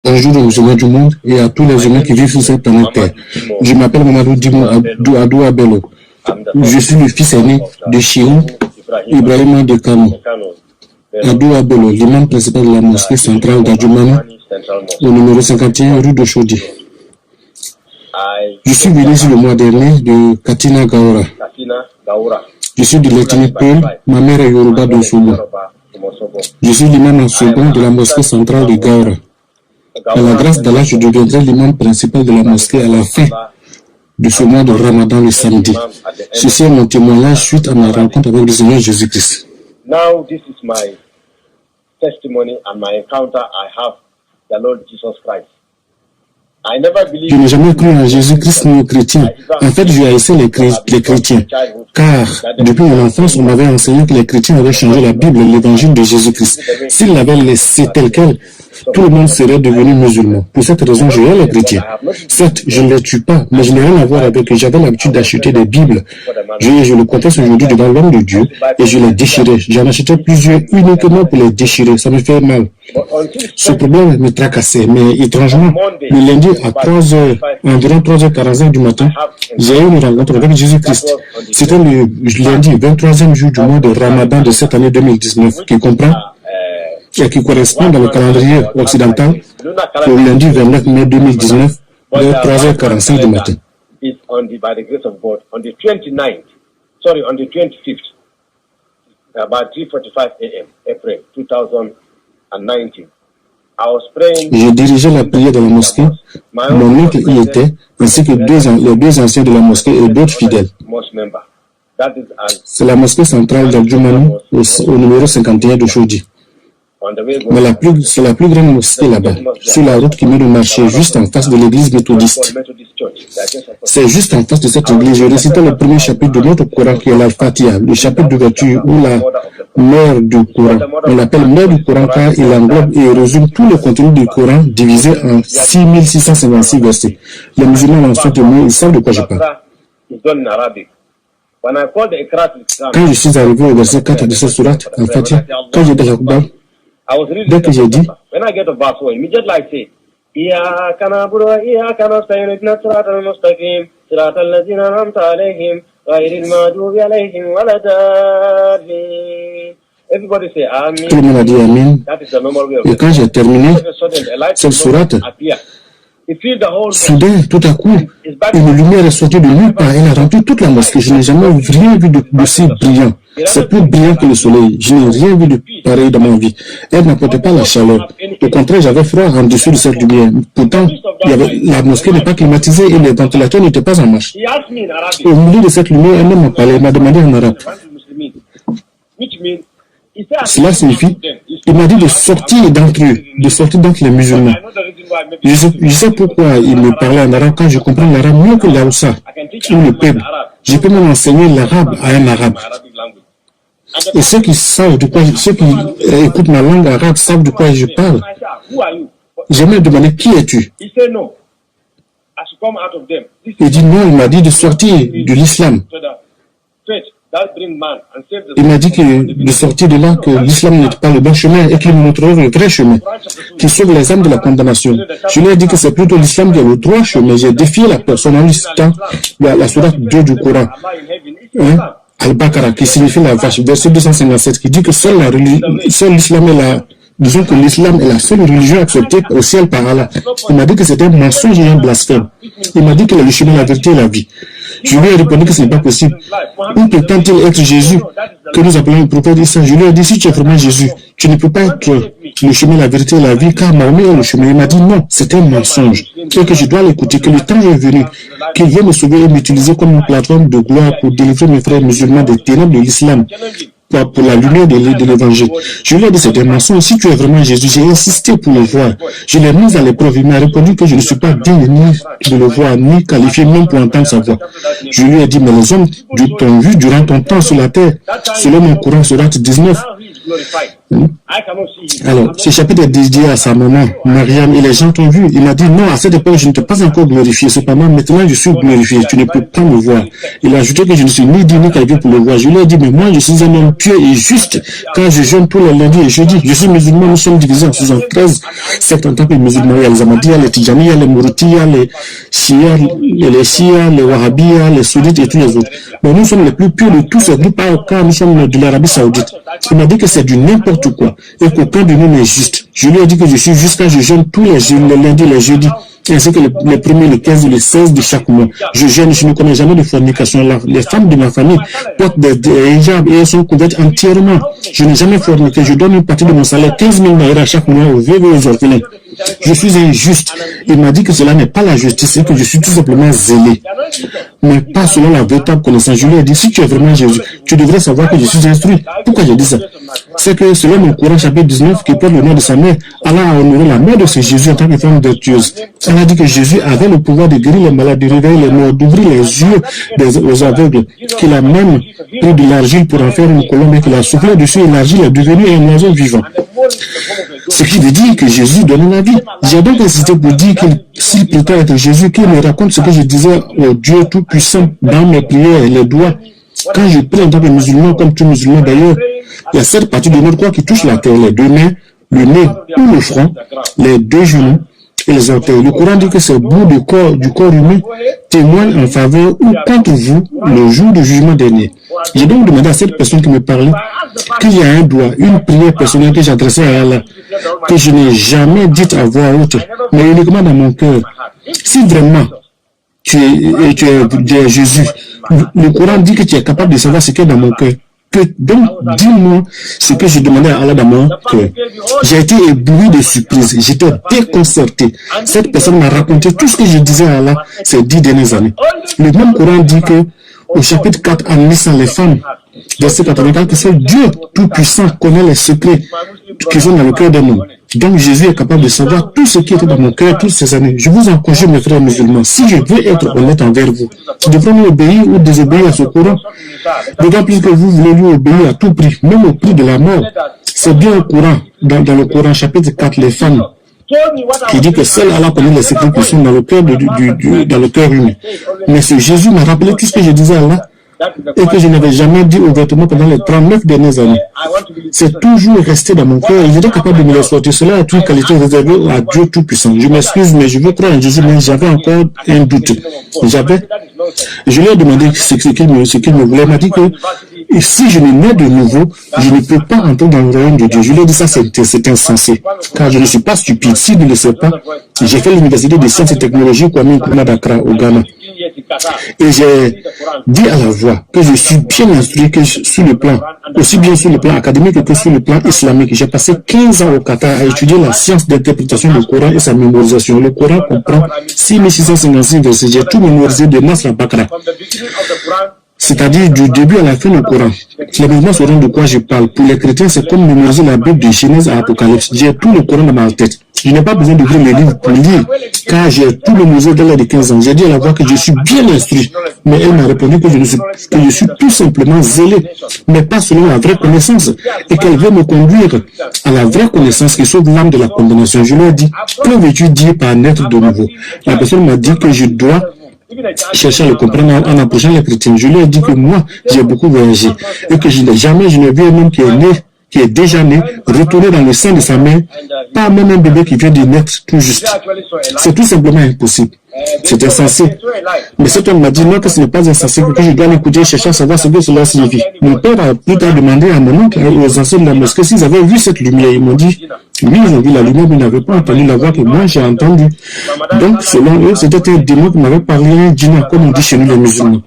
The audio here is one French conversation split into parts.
Bonjour aux musulmans du monde et à tous les humains qui vivent sur cette planète Terre. Je m'appelle Mamadou Dimo Adou Abello. Je suis le fils aîné de Chirou Ibrahima de Kano. Adou Abello, l'imam principal de la mosquée centrale d'Adjoumani, au numéro 51 rue de Chaudy. Je suis venu ici le mois dernier de Katina Gaora. Je suis de l'ethnie Peul, ma mère est Yoruba de Sobo. Je suis l'imam en second de la mosquée centrale de Gaora. À la grâce d'Allah, je deviendrai l'imam principal de la mosquée à la fin de ce mois de Ramadan le samedi. Ceci est mon témoignage suite à ma rencontre avec le Seigneur Jésus-Christ. Now this is my testimony and my encounter I have the Lord Jesus Christ. Je n'ai jamais cru en Jésus-Christ ni aux chrétiens. En fait, je haïssais les chrétiens. Car, depuis mon enfance, on m'avait enseigné que les chrétiens avaient changé la Bible, l'évangile de Jésus-Christ. S'ils l'avaient laissé tel quel, tout le monde serait devenu musulman. Pour cette raison, je hais les chrétiens. Certes, je ne les tue pas, mais je n'ai rien à voir avec eux. J'avais l'habitude d'acheter des Bibles. Je le confesse aujourd'hui devant l'homme de Dieu et je les déchirais. J'en achetais plusieurs uniquement pour les déchirer. Ça me fait mal. Ce problème me tracassait, mais étrangement, le lundi à 3h, environ 3h45 du matin, j'ai eu une rencontre avec Jésus-Christ. C'était le lundi, 23e jour du mois de Ramadan de cette année 2019, qui correspond dans le calendrier occidental au lundi 29 mai 2019, vers 3h45 du matin. On the 25th, about 3:45 a.m., April 2019. Je dirigeais la prière de la mosquée. Mon oncle y était, ainsi que les deux anciens de la mosquée et d'autres fidèles. C'est la mosquée centrale d'Adjoumani au numéro 51 de Chaudy. Mais c'est la plus grande mosquée là-bas, sur la route qui mène au marché, juste en face de l'église méthodiste. C'est juste en face de cette église. Je récitais le premier chapitre de notre Coran qui est l'Al-Fatiha, le chapitre d'ouverture ou la mère du Coran. On l'appelle mère du Coran car il englobe et résume tout le contenu du Coran divisé en 6656 versets. Les musulmans en sont témoins, ils savent de quoi je parle. Quand je suis arrivé au verset 4 de cette sourate, Al-Fatiha, quand j'étais là-bas, dès que j'ai dit, tout le monde a dit Amin. Et quand j'ai terminé cette sourate, soudain, tout à coup, une lumière est sortie de nulle part. Elle a rempli toute la mosquée. Je n'ai jamais rien vu de si brillant. C'est plus brillant que le soleil. Je n'ai rien vu de pareil dans ma vie. Elle n'apportait pas la chaleur. Au contraire, j'avais froid en dessous de cette lumière. Pourtant, la mosquée n'est pas climatisée et les ventilateurs n'étaient pas en marche. Au milieu de cette lumière, un homme m'a parlé. Il m'a demandé en arabe. Cela signifie, il m'a dit de sortir d'entre eux, de sortir d'entre les musulmans. Je sais pourquoi il me parlait en arabe quand je comprends l'arabe mieux que l'Aoussa ou le peuple. Je peux même enseigner l'arabe à un arabe. Et ceux qui écoutent ma langue arabe savent de quoi je parle. J'aimerais demander qui es-tu? Il dit non, il m'a dit de sortir de l'islam. Il m'a dit de sortir de là, que l'islam n'est pas le bon chemin et qu'il me montrerait le vrai chemin, qui sauve les âmes de la condamnation. Je lui ai dit que c'est plutôt l'islam qui est le droit chemin. J'ai défié la personne en listant la sourate 2 du Coran, Al-Baqarah, qui signifie la vache, verset 257, qui dit que seul l'islam disons que l'islam est la seule religion acceptée au ciel par Allah. Il m'a dit que c'était un mensonge et un blasphème. Il m'a dit que le chemin, la vérité et la vie. Je lui ai répondu que ce n'est pas possible. Où peut-il être Jésus, que nous appelons le prophète Issa? Je lui ai dit, si tu es vraiment Jésus, tu ne peux pas être le chemin, la vérité et la vie, car Mahomet est le chemin. Il m'a dit non, c'est un mensonge. Et que je dois l'écouter, que le temps est venu, qu'il veut me sauver et m'utiliser comme une plateforme de gloire pour délivrer mes frères musulmans des ténèbres de l'islam, pour la lumière de l'évangile. Je lui ai dit, c'est un mensonge. Si tu es vraiment Jésus, j'ai insisté pour le voir. Je l'ai mis à l'épreuve. Il m'a répondu que je ne suis pas digne ni de le voir, ni qualifié même pour entendre sa voix. Je lui ai dit, mais les hommes t'ont vu durant ton temps sur la terre. Selon mon Coran, sourate 19. Alors, ce chapitre est dédié à sa maman, Mariam, et les gens t'ont vu. Il m'a dit, non, à cette époque, je ne t'ai pas encore glorifié. Cependant, maintenant, je suis glorifié. Tu ne peux pas me voir. Il a ajouté que je ne suis ni digne ni qualifié pour le voir. Je lui ai dit, mais moi, je suis un homme pieux et juste. Quand je jeûne tous les lundis et jeudis, je suis musulman, nous sommes divisés en 73 sectes en tant que musulmans. Il y a les Ahmadiyya, les Tijani, il y a les Mouritiya, les Shia, les Wahhabiyya, les Sunnites et tous les autres. Mais nous sommes les plus pieux de tous ces groupes, car nous sommes de l'Arabie Saoudite. Il m'a dit que c'est du n'importe quoi et qu'aucun de nous n'est juste. Je lui ai dit que je suis juste quand je jeûne tous les lundis, les jeudis, ainsi que les premiers, les 15 et les 16 de chaque mois. Je jeûne, je ne connais jamais de fornication. Les femmes de ma famille portent des hijabs et elles sont couvertes entièrement. Je n'ai jamais forniqué. Je donne une partie de mon salaire, 15 000 naira chaque mois aux veuves et aux orphelins. Je suis injuste. Il m'a dit que cela n'est pas la justice et que je suis tout simplement zélé. Mais pas selon la véritable connaissance. Je lui ai dit, si tu es vraiment Jésus, tu devrais savoir que je suis instruit. Pourquoi j'ai dit ça? C'est que selon mon Coran chapitre 19, qui porte le nom de sa mère, Allah a honoré la mère de ce Jésus en tant que femme vertueuse. Elle a dit que Jésus avait le pouvoir de guérir les malades, de réveiller les morts, d'ouvrir les yeux aux aveugles, qu'il a même pris de l'argile pour en faire une colombe et qu'il a soufflé dessus et l'argile est devenue un oiseau vivant. Ce qui veut dire que Jésus donne la vie. J'ai donc insisté pour dire que s'il prétend être Jésus, qu'il me raconte ce que je disais au Dieu Tout-Puissant dans mes prières et les doigts. Quand je prie en tant que musulman, comme tout musulman d'ailleurs, il y a cette partie de notre corps qui touche la terre, les deux mains, le nez ou le front, les deux genoux et les orteils. Le Coran dit que ces bouts du corps humain témoignent en faveur ou contre vous le jour du jugement dernier. J'ai donc demandé à cette personne qui me parlait qu'il y a un doigt, une prière personnelle que j'adressais à Allah, que je n'ai jamais dite à voix haute, mais uniquement dans mon cœur. Si vraiment tu es Jésus, le Coran dit que tu es capable de savoir ce qu'il y a dans mon cœur. Donc, dis-moi ce que je demandais à Allah dans mon cœur. J'ai été ébloui de surprise. J'étais déconcerté. Cette personne m'a raconté tout ce que je disais à Allah ces 10 dernières années. Le même Coran dit que, au chapitre 4, en lisant les femmes, verset 84, que c'est Dieu Tout-Puissant connaît les secrets qui sont dans le cœur d'un homme. Donc Jésus est capable de savoir tout ce qui était dans mon cœur toutes ces années. Je vous en conjure, mes frères musulmans, si je veux être honnête envers vous, devrons-nous obéir ou désobéir à ce Coran? D'autant plus que vous voulez lui obéir à tout prix, même au prix de la mort. C'est bien au Coran, dans le Coran chapitre 4, les femmes, qui dit que seul Allah connaît les secrets qui sont dans le cœur dans le cœur humain. Mais ce Jésus m'a rappelé tout ce que je disais à Allah et que je n'avais jamais dit ouvertement pendant les 39 dernières années. C'est toujours resté dans mon cœur et j'étais capable de me le sortir. Cela a toute qualité réservée à Dieu Tout-Puissant. Je m'excuse, mais je veux croire en Jésus, mais j'avais encore un doute. Je lui ai demandé ce qu'il me voulait. Il m'a dit que si je ne nais de nouveau, je ne peux pas entrer dans le royaume de Dieu. Je lui ai dit ça, c'est insensé. Car je ne suis pas stupide. S'il ne le sait pas, j'ai fait l'université des sciences et technologies Kwame Nkrumah d'Accra au Ghana. Et j'ai dit à la voix que je suis bien instruit que sur le plan, aussi bien sur le plan académique que sur le plan islamique. J'ai passé 15 ans au Qatar à étudier la science d'interprétation du Coran et sa mémorisation. Le Coran comprend 6656 versets. J'ai tout mémorisé de Nasr al-Baqarah. C'est-à-dire du début à la fin du Coran. Les musulmans sauront de quoi je parle. Pour les chrétiens, c'est comme mémoriser la Bible de Genèse à Apocalypse. J'ai tout le Coran dans ma tête. Je n'ai pas besoin d'ouvrir mes livres pour lire, car j'ai tout mémorisé dès l'âge de 15 ans. J'ai dit à la voix que je suis bien instruit, mais elle m'a répondu que je suis tout simplement zélé, mais pas selon la vraie connaissance, et qu'elle veut me conduire à la vraie connaissance qui sauve l'âme de la condamnation. Je lui ai dit, que veux-tu dire par naître de nouveau? La personne m'a dit que je dois chercher à le comprendre en approchant les chrétiens. Je lui ai dit que moi, j'ai beaucoup voyagé et que je n'ai vu un homme qui est déjà né, retourner dans le sein de sa mère, pas même un bébé qui vient de naître tout juste. C'est tout simplement impossible. C'est insensé. Mais cet homme m'a dit non, que ce n'est pas insensé, que je dois l'écouter et chercher à savoir ce que cela signifie. Mon père a plus tard demandé à mon oncle et aux anciens de la mosquée s'ils avaient vu cette lumière. Ils m'ont dit, oui, ils ont vu la lumière, mais ils n'avaient pas entendu la voix que moi j'ai entendue. Donc, selon eux, c'était un démon qui m'avait parlé, un djinn, comme on dit chez nous les musulmans,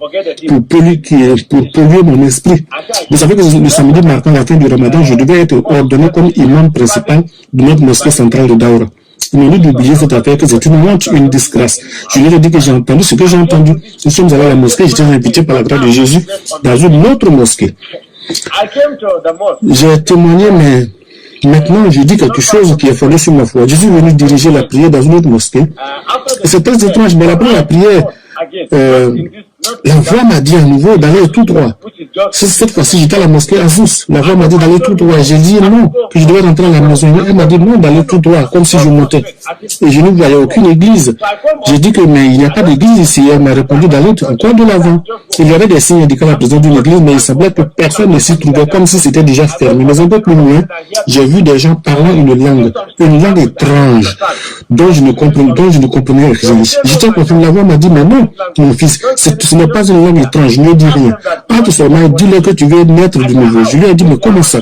pour polluer mon esprit. Vous savez que le samedi marquant la fin du Ramadan, je devais être ordonné comme imam principal de notre mosquée centrale de Daoura. Ils m'ont dit d'oublier cette affaire, que c'est une honte, une disgrâce. Je leur ai dit que j'ai entendu ce que j'ai entendu. Nous sommes allés à la mosquée, j'étais invité par la grâce de Jésus dans une autre mosquée. J'ai témoigné, mais maintenant je dis quelque chose qui est fondé sur ma foi. Je suis venu diriger la prière dans une autre mosquée. Et c'est très étrange, mais après la prière, la voix m'a dit à nouveau d'aller tout droit. Cette fois-ci, j'étais à la mosquée à Zous. La voix m'a dit d'aller tout droit. J'ai dit non, que je devais rentrer à la maison. Elle m'a dit non, d'aller tout droit, comme si je montais. Et je ne voyais aucune église. J'ai dit que mais il n'y a pas d'église ici. Elle m'a répondu d'aller encore de l'avant. Il y avait des signes indiquant la présence d'une église, mais il semblait que personne ne s'y trouvait, comme si c'était déjà fermé. Mais un peu plus loin, j'ai vu des gens parlant une langue étrange, dont je ne comprenais rien. J'étais confiant. La voix m'a dit mais non, mon fils, ce n'est pas une langue étrange, je ne dis rien. Entre seulement, dis-leur que tu veux naître de nouveau. Je lui ai dit, mais comment ça?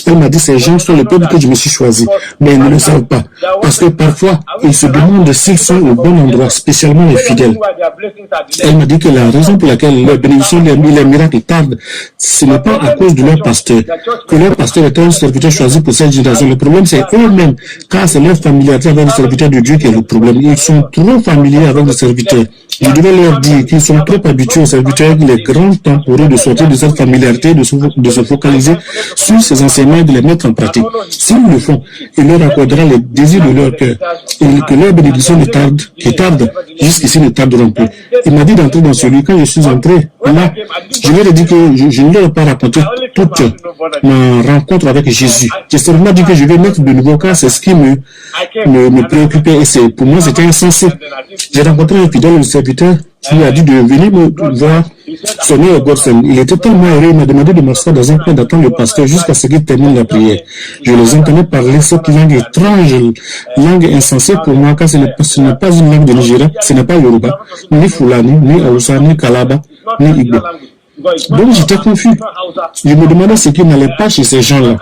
Elle m'a dit, ces gens sont le peuple que je me suis choisi. Mais ils ne le savent pas. Parce que parfois, ils se demandent s'ils sont au bon endroit, spécialement les fidèles. Elle m'a dit que la raison pour laquelle leur bénédiction, les miracles tardent, ce n'est pas à cause de leur pasteur. Que leur pasteur est un serviteur choisi pour cette génération. Le problème, c'est eux-mêmes. Car c'est leur familiarité avec le serviteur de Dieu qui est le problème. Ils sont trop familiers avec le serviteur. Je devais leur dire qu'ils sont trop habitués au serviteur, qu'il est grand temps pour eux de sortir de cette familiarité, de se focaliser sur ces enseignements et de les mettre en pratique. S'ils le font, il leur accordera les désirs de leur cœur et que leur bénédiction qui tarde, jusqu'ici ne tarderont plus. Il m'a dit d'entrer dans celui. Quand je suis entré, là, je leur ai dit que je ne leur ai pas raconté toute ma rencontre avec Jésus. J'ai seulement dit que je vais mettre de nouveau, car c'est ce qui me préoccupait et pour moi c'était insensé. J'ai rencontré un fidèle serviteur qui a dit de venir me voir sonner au Godson. Il était tellement heureux, il m'a demandé de m'asseoir dans un coin d'attendre le pasteur jusqu'à ce qu'il termine la prière. Je les entendais parler cette langue étrange, langue insensée pour moi, car ce n'est pas une langue de Nigeria, ce n'est pas Yoruba, ni Fulani, ni Hausa, ni Kalaba, ni Igbo. Donc j'étais confus. Je me demandais ce qui n'allait pas chez ces gens-là.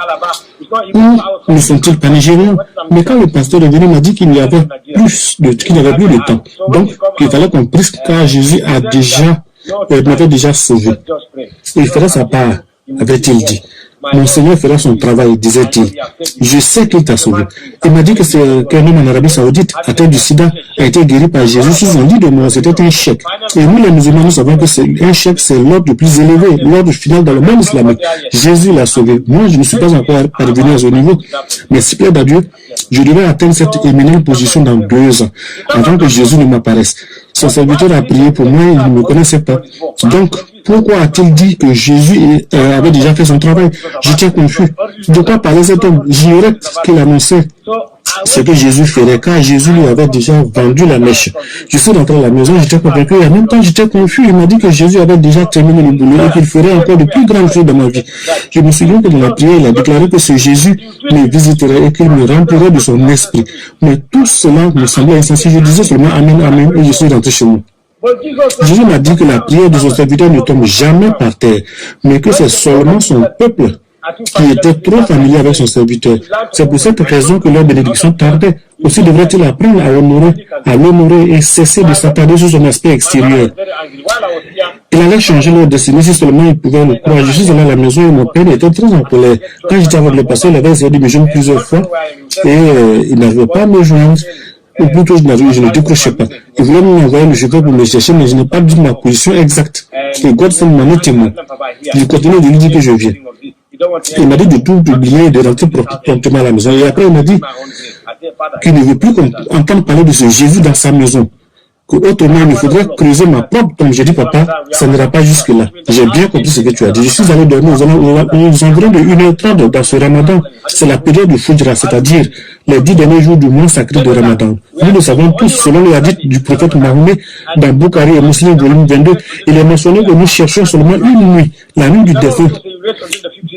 Où ne sont-ils pas nigériens? Mais quand le pasteur est venu, il m'a dit qu'il n'y avait plus de temps. Donc, il fallait qu'on prie, car Jésus m'avait déjà sauvé. Il ferait sa part, avait-il dit. Mon Seigneur fera son travail, disait-il. Je sais qu'il t'a sauvé. Il m'a dit que qu'un homme en Arabie Saoudite, atteint du sida, a été guéri par Jésus. Ils ont dit de moi, c'était un chèque. Et nous, les musulmans, nous savons que un chèque, c'est l'ordre le plus élevé, l'ordre final dans le monde islamique. Jésus l'a sauvé. Moi, je ne suis pas encore parvenu à ce niveau. Mais s'il plaît à Dieu, je devais atteindre cette éminente position dans 2 ans, avant que Jésus ne m'apparaisse. Son serviteur a prié pour moi, il ne me connaissait pas. Donc, pourquoi a-t-il dit que Jésus avait déjà fait son travail? J'étais confus. De quoi parlait cet homme? J'ignorais qu'il annonçait ce que Jésus ferait, car Jésus lui avait déjà vendu la mèche. Je suis rentré à la maison, j'étais convaincu, et en même temps j'étais confus. Il m'a dit que Jésus avait déjà terminé le boulot et qu'il ferait encore de plus grandes choses dans ma vie. Je me souviens que dans la prière, il a déclaré que ce Jésus me visiterait et qu'il me remplirait de son esprit. Mais tout cela me semblait insensé. Je disais seulement Amen, Amen, et je suis rentré chez moi. Jésus m'a dit que la prière de son serviteur ne tombe jamais par terre, mais que c'est seulement son peuple qui était trop familier avec son serviteur. C'est pour cette raison que leur bénédiction tardait. Aussi devrait-il apprendre à l'honorer et cesser de s'attarder sur son aspect extérieur. Il allait changer leur destinée si seulement il pouvait le croire. Je suis allé à la maison et mon père était très en colère. Quand j'étais avec le pasteur, il avait essayé de me joindre plusieurs fois et il n'arrivait pas à me joindre. Ou plutôt, je ne décrochais pas. Il voulait m'envoyer le chauffeur pour me chercher, mais je n'ai pas dit ma position exacte. Et Godson m'en est témoin. Je continue de lui dire que je viens. Il m'a dit de tout oublier et de rentrer promptement à la maison. Et après, il m'a dit qu'il ne veut plus entendre parler de ce Jésus dans sa maison. Autrement, il faudrait creuser ma propre tombe. J'ai dit, papa, ça n'ira pas jusque-là. J'ai bien compris ce que tu as dit. Je suis allé dormir aux environs de 1h30 dans ce ramadan. C'est la période du Fujra, c'est-à-dire les 10 derniers jours du mois sacré de Ramadan. Nous le savons tous, selon le hadith du prophète Mahomet, dans Bukhari et Muslim, volume 22, il est mentionné que nous cherchons seulement une nuit, la nuit du défunt,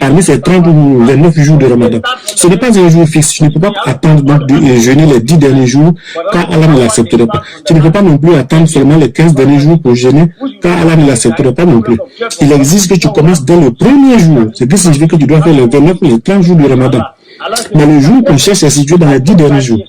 parmi ces 30 ou les 9 jours de Ramadan. Ce n'est pas un jour fixe. Tu ne peux pas attendre donc de jeûner les 10 derniers jours, car Allah ne l'accepterait pas. Tu ne peux pas non plus attendre seulement les 15 derniers jours pour jeûner, car Allah ne l'accepterait pas non plus. Il existe que tu commences dès le premier jour, ce qui signifie que tu dois faire les 29 ou les 30 jours du Ramadan. Mais le jour qu'on cherche est situé dans les 10 derniers jours.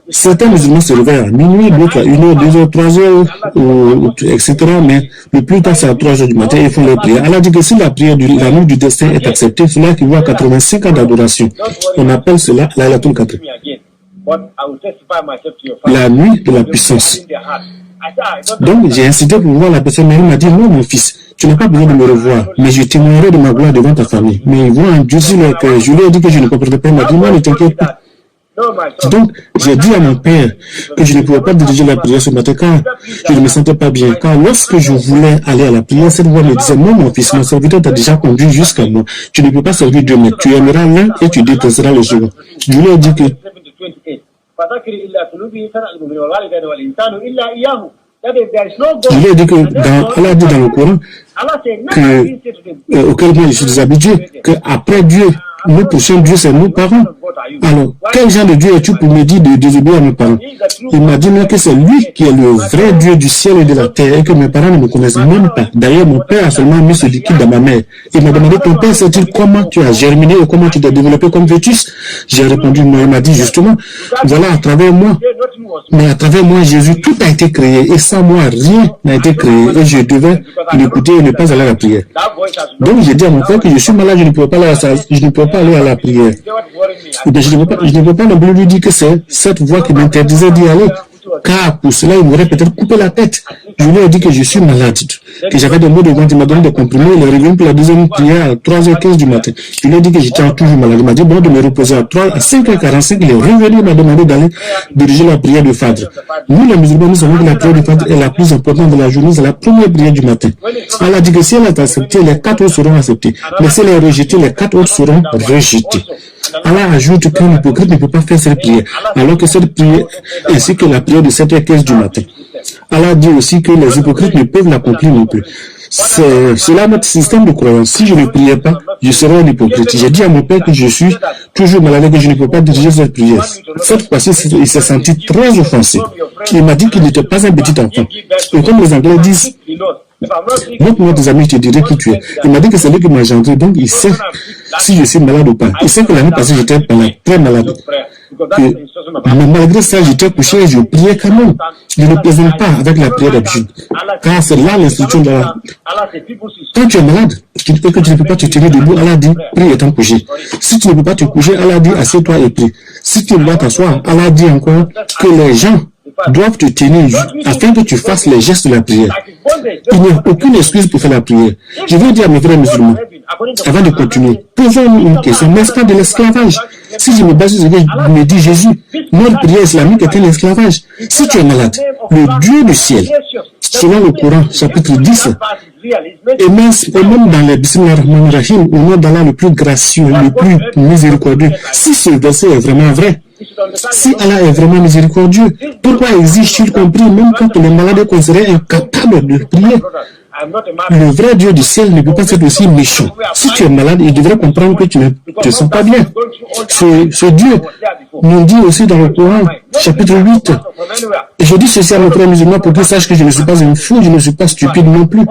Certains musulmans se réveillent à minuit, d'autres à 1h, 2h, 3h, etc. Mais le plus tard, c'est à 3h du matin, ils font les prières. Allah dit que si la prière la nuit du destin est acceptée, cela équivaut à 85 ans d'adoration. On appelle cela Laylatul Qadr, la nuit de la puissance. Donc, j'ai incité pour voir la personne, mais il m'a dit, non, mon fils, tu n'as pas besoin de me revoir, mais je témoignerai de ma gloire devant ta famille. Mais ils vont endurcir leur cœur. Je lui ai dit que je ne comprendrais pas. Il m'a dit, non, ne t'inquiète pas. Donc, j'ai dit à mon père que je ne pouvais pas diriger la prière ce matin car je ne me sentais pas bien. Car lorsque je voulais aller à la prière, cette voix me disait, non, mon fils, mon serviteur t'a déjà conduit jusqu'à moi. Tu ne peux pas servir Dieu, mais tu aimeras l'un et tu détesteras le second. Je lui ai dit que Allah dit dans le Coran auquel moi je suis déshabitué, qu'après Dieu, nous poussons Dieu, c'est nos parents. Alors, quel genre de Dieu es-tu pour me dire de désobéir à mes parents? Il m'a dit que c'est lui qui est le vrai Dieu du ciel et de la terre et que mes parents ne me connaissent même pas. D'ailleurs, mon père a seulement mis ce liquide dans ma mère. Il m'a demandé, ton père sait-il comment tu as germiné et comment tu t'es développé comme fœtus? J'ai répondu, moi, il m'a dit justement, voilà, à travers moi. Mais à travers moi, Jésus, tout a été créé et sans moi, rien n'a été créé et je devais l'écouter et ne pas aller à la prière. Donc, j'ai dit à mon frère que je suis malade, je ne peux pas aller à la prière. Et bien, je ne peux pas non plus lui dire que c'est cette voix qui m'interdisait d'y aller. Car pour cela, il m'aurait peut-être coupé la tête. Je lui ai dit que je suis malade, que j'avais des maux de ventre, il m'a donné des comprimés, il est revenu pour la deuxième prière à 3h15 du matin. Je lui ai dit que j'étais toujours malade. Il m'a dit bon de me reposer à 5h45, il est revenu, il m'a demandé d'aller diriger la prière de Fajr. Nous, les musulmans, nous savons que la prière de Fajr est la plus importante de la journée, c'est la première prière du matin. Allah dit que si elle est acceptée, les 4 autres seront acceptés. Mais si elle est rejetée, les 4 autres seront rejetés. Allah ajoute qu'un hypocrite ne peut pas faire cette prière, alors que cette prière, ainsi que la prière de 7h15 du matin. Allah dit aussi que les hypocrites ne peuvent l'accomplir non plus. C'est là notre système de croyance. Si je ne priais pas, je serais un hypocrite. J'ai dit à mon père que je suis toujours malade et que je ne peux pas diriger cette prière. Cette fois-ci, il s'est senti très offensé. Il m'a dit qu'il n'était pas un petit enfant. Et comme les Anglais disent, montre-moi tes amis, je te dirai qui tu es. Il m'a dit que c'est lui qui m'a engendré, donc il sait si je suis malade ou pas. Il sait que l'année passée, j'étais très malade. Mais malgré ça, j'étais couché et je priais quand même. Je ne plaisante pas avec la prière d'habitude. Car c'est là l'instruction de la... Quand tu es malade, tu ne peux pas te tenir debout, Allah dit, prie étant couché. Si tu ne peux pas te coucher, Allah dit, assieds-toi et prie. Si tu dois t'asseoir, Allah dit encore que les gens doivent te tenir afin que tu fasses les gestes de la prière. Il n'y a aucune excuse pour faire la prière. Je veux dire à mes frères musulmans, avant de continuer, posons-nous une question, n'est-ce pas de l'esclavage? Si je me base sur ce que me dit Jésus, notre prière islamique est un esclavage. Si tu es malade, le Dieu du ciel, selon le Coran, chapitre 10, et même dans les Bismillah ar-Rahman ar-Rahim, au nom d'Allah le plus gracieux, le plus miséricordieux, si ce verset est vraiment vrai, si Allah est vraiment miséricordieux, pourquoi exige-t-il qu'on prie même quand les malades sont considérés incapables de prier? Le vrai Dieu du ciel ne peut pas être aussi méchant. Si tu es malade, il devrait comprendre que tu ne te sens pas bien. Ce Dieu nous dit aussi dans le Coran, chapitre 8, et je dis ceci à mes frères musulmans pour qu'ils sachent que je ne suis pas un fou, je ne suis pas stupide non plus.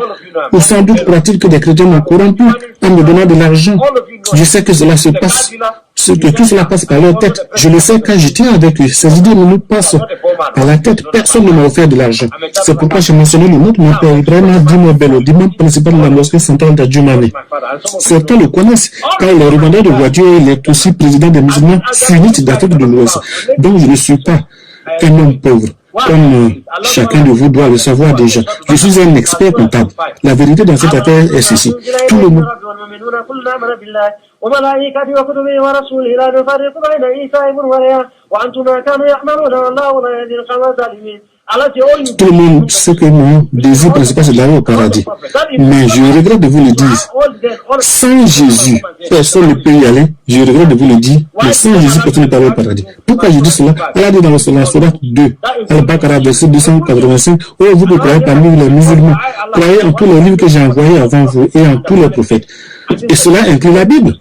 Ou sans doute croit-il que des chrétiens m'ont corrompu en me donnant de l'argent. Je sais que cela se passe, que tout cela passe par leur tête. Je le sais quand j'étais avec eux. Ces idées nous passent par la tête. Personne ne m'a offert de l'argent. C'est pourquoi j'ai mentionné le nom de mon père Ibrahim Dimo Bello, l'imam principal de la mosquée centrale d'Adjumani. Certains le connaissent car il est revendeur de voitures et il est aussi président des musulmans sunnites d'Afrique de l'Ouest. Donc je ne suis pas un homme pauvre, comme chacun de vous doit le savoir déjà. Je suis un expert comptable. La vérité dans cette affaire est ceci. Tout le monde... Tout le monde sait que mon désir principal c'est d'aller au paradis. Mais je regrette de vous le dire. Sans Jésus, personne ne peut y aller. Je regrette de vous le dire. Mais sans Jésus, personne ne peut aller au paradis. Pourquoi je dis cela? Allah dit dans la Sourate 2, Al-Baqarah, verset 285, « Oh, vous qui croyez parmi les musulmans, croyez en tous les livres que j'ai envoyés avant vous et en tous les prophètes. » Et cela inclut la Bible.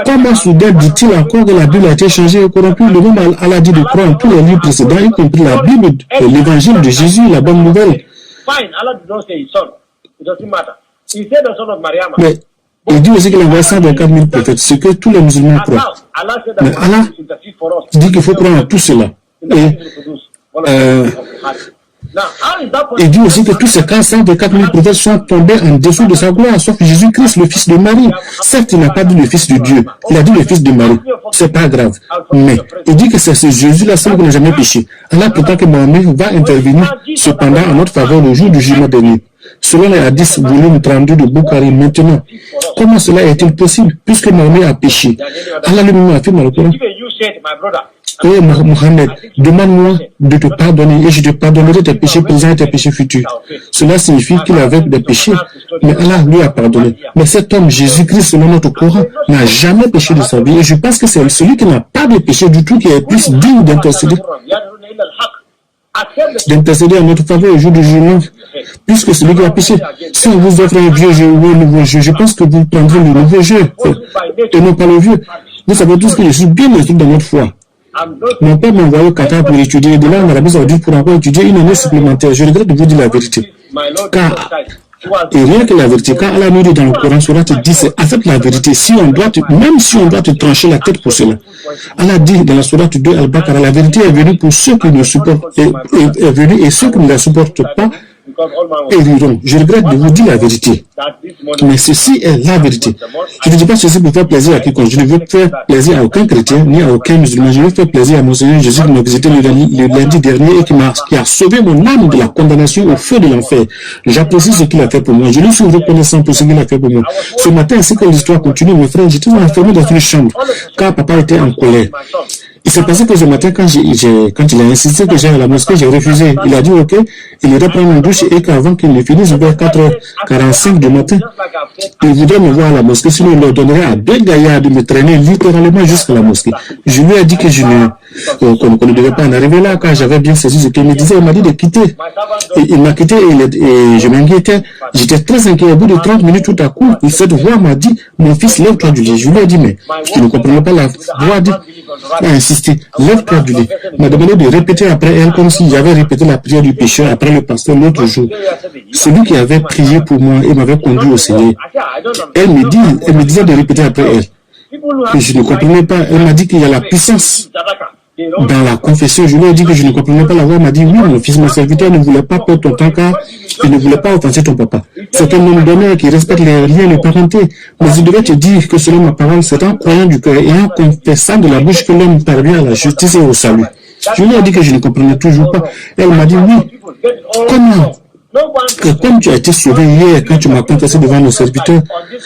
Comment soudain dit-il encore que la Bible a été changée et corrompue? Le même Allah dit de croire en tous les livres précédents, y compris la Bible, l'évangile de Jésus, la bonne nouvelle. Mais il dit aussi qu'il envoie 124 000 prophètes, ce que tous les musulmans croient. Mais Allah dit qu'il faut croire en tout cela. Et il dit aussi que tous ces 124 000 prophètes sont tombés en dessous de sa gloire, sauf Jésus-Christ, le fils de Marie. Certes, il n'a pas dit le fils de Dieu, il a dit le fils de Marie. C'est pas grave. Mais il dit que c'est ce Jésus-là seul qui n'a jamais péché. Allah prétend que Mohammed va intervenir cependant en notre faveur le jour du jugement dernier. Selon les hadiths, volume 32 de Bukhari, maintenant, comment cela est-il possible puisque Mohammed a péché? Allah lui-même affirme dans le Coran. Oh Mohamed, demande-moi de te pardonner et je te pardonnerai tes péchés présents et tes péchés futurs. Cela signifie qu'il avait des péchés, mais Allah lui a pardonné. Mais cet homme, Jésus-Christ, selon notre Coran, n'a jamais péché de sa vie. Et je pense que c'est celui qui n'a pas de péché du tout qui est plus digne d'intercéder à notre faveur au jour du jugement, puisque celui qui a péché. Si on vous offre un vieux jeu ou un nouveau jeu, je pense que vous prendrez le nouveau jeu et non pas le vieux. Vous savez tous que je suis bien instruit dans notre foi. Mon père m'a envoyé au Qatar pour étudier, et de là en Arabie Saoudite pour encore étudier une année supplémentaire. Je regrette de vous dire la vérité. Et rien que la vérité, quand Allah nous dit dans le Coran, cela te dit, c'est accepte la vérité. Si on doit même si on doit te trancher la tête pour cela. Allah dit dans la sourate 2 Al-Baqarah, la vérité est venue pour ceux qui ne supportent, est venue et ceux qui ne la supportent pas périront. Je regrette de vous dire la vérité. Mais ceci est la vérité. Je ne dis pas ceci pour faire plaisir à quiconque. Je ne veux faire plaisir à aucun chrétien, ni à aucun musulman. Je veux faire plaisir à mon Seigneur Jésus qui m'a visité le lundi dernier et qui a sauvé mon âme de la condamnation au feu de l'enfer. J'apprécie ce qu'il a fait pour moi. Je lui suis reconnaissant pour ce qu'il a fait pour moi. Ce matin, ainsi que l'histoire continue, mes frères, j'étais enfermé dans une chambre car papa était en colère. Il s'est passé que ce matin, quand il a insisté que j'aille à la mosquée, j'ai refusé. Il a dit ok, il irait prendre une douche et qu'avant qu'il ne finisse vers 4h45 du matin, il voudrait me voir à la mosquée, sinon il leur donnerait à deux gaillards de me traîner littéralement jusqu'à la mosquée. Je lui ai dit que qu'on ne devait pas en arriver là, car j'avais bien saisi ce qu'il me disait. Il m'a dit de quitter. Et il m'a quitté et je m'inquiétais. J'étais très inquiet. Au bout de 30 minutes, tout à coup, cette voix m'a dit, mon fils, lève-toi du lit. Je lui ai dit, mais je ne comprenais pas la voix. Il a insisté, lève-toi du lit. Il m'a demandé de répéter après elle comme s'il avait répété la prière du pécheur après le pasteur l'autre jour. Celui qui avait prié pour moi et m'avait conduit au Seigneur. Elle me disait de répéter après elle. Et je ne comprenais pas. Elle m'a dit qu'il y a la puissance dans la confession. Je lui ai dit que je ne comprenais pas la voix. Elle m'a dit, oui, mon fils, mon serviteur ne voulait pas perdre ton temps car il ne voulait pas offenser ton papa. C'est un homme d'honneur qui respecte les liens de parenté. Mais il devait te dire que selon ma parole, c'est en croyant du cœur et en confessant de la bouche que l'homme parvient à la justice et au salut. Je lui ai dit que je ne comprenais toujours pas. Elle m'a dit, oui, comment? Que comme tu as été sauvé hier quand tu m'as confessé devant nos serviteurs,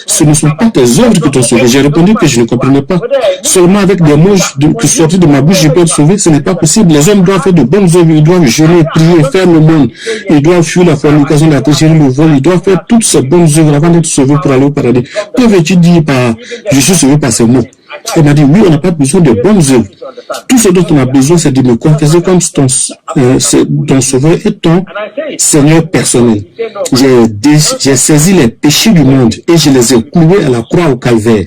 ce ne sont pas tes œuvres qui t'ont sauvé. J'ai répondu que je ne comprenais pas. Seulement avec des mots qui sortent de ma bouche, je peux être sauvé. Ce n'est pas possible. Les hommes doivent faire de bonnes œuvres. Ils doivent jeûner, prier, faire le monde. Ils doivent fuir la fornication, la tricherie, le vol. Ils doivent faire toutes ces bonnes œuvres avant d'être sauvés pour aller au paradis. Que veux-tu dire par je suis sauvé par ces mots? Elle m'a dit, oui, on n'a pas besoin de bonnes œuvres. Tout ce dont on a besoin, c'est de me confesser comme ton sauveur et ton Seigneur personnel. J'ai saisi les péchés du monde et je les ai cloués à la croix au calvaire.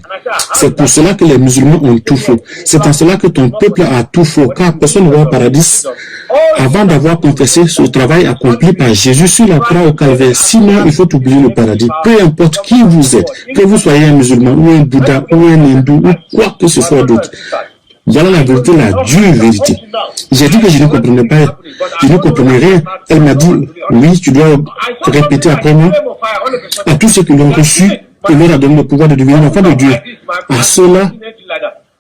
C'est pour cela que les musulmans ont tout faux. C'est en cela que ton peuple a tout faux, car personne ne va au paradis avant d'avoir confessé ce travail accompli par Jésus sur la croix au calvaire. Sinon, il faut oublier le paradis. Peu importe qui vous êtes, que vous soyez un musulman ou un bouddha ou un hindou ou quoi que ce soit d'autre. Voilà la vérité, la dure vérité. J'ai dit que je ne comprenais pas, je ne comprenais rien. Elle m'a dit, oui, tu dois répéter après moi. À tous ceux qui l'ont reçu, il leur a donné le pouvoir de devenir enfant de Dieu. À ceux-là,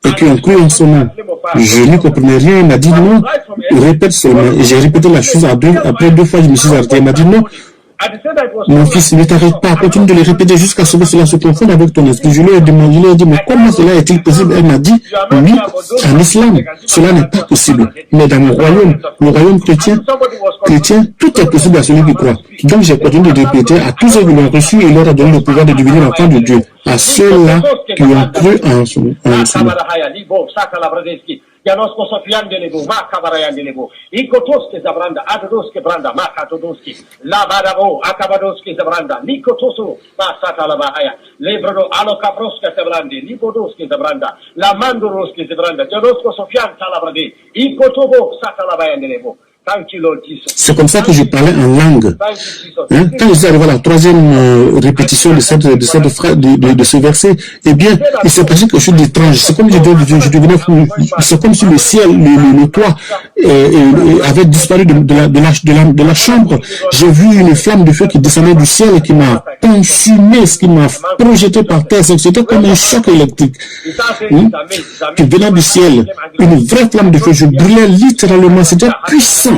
et qui ont cru en son nom. Je ne comprenais rien. Elle m'a dit non, répète seulement. Et j'ai répété la chose après 2 fois, je me suis arrêté. Elle m'a dit non. Mon fils, ne t'arrête pas, continue de les répéter jusqu'à ce que cela se confonde avec ton esprit. Je lui ai dit, mais comment cela est-il possible? Elle m'a dit, oui, en islam, cela n'est pas possible. Mais dans le royaume chrétien, tout est possible à celui qui croit. Donc j'ai continué de répéter à tous ceux qui l'ont reçu et leur a donné le pouvoir de devenir enfant de Dieu. À ceux-là qui ont cru en son nom. Janosko Sofian de Lebo, Makabarayan de Lebo, Ikotoske Zabranda, Adoske Branda, Makatodoski, Labadabo, Akabadoski Zabranda, Nikotoso, Masata Labahaya, Lebrodo, Alokabroska Zabrandi, Libodoski Zabranda, Lamandoroski Zabranda, Janosko Sofian Talabrade, Ikotobo, Satalabayan de Lebo. C'est comme ça que je parlais en langue. Hein? Quand je suis arrivé à la 3e répétition de ce verset, eh bien, il s'est passé quelque chose d'étrange. C'est comme c'est comme si le ciel, le toit avait disparu de la chambre. J'ai vu une flamme de feu qui descendait du ciel et qui m'a consumé, ce qui m'a projeté par terre. C'était comme un choc électrique. Qui venait du ciel. Une vraie flamme de feu. Je brûlais littéralement. C'était puissant.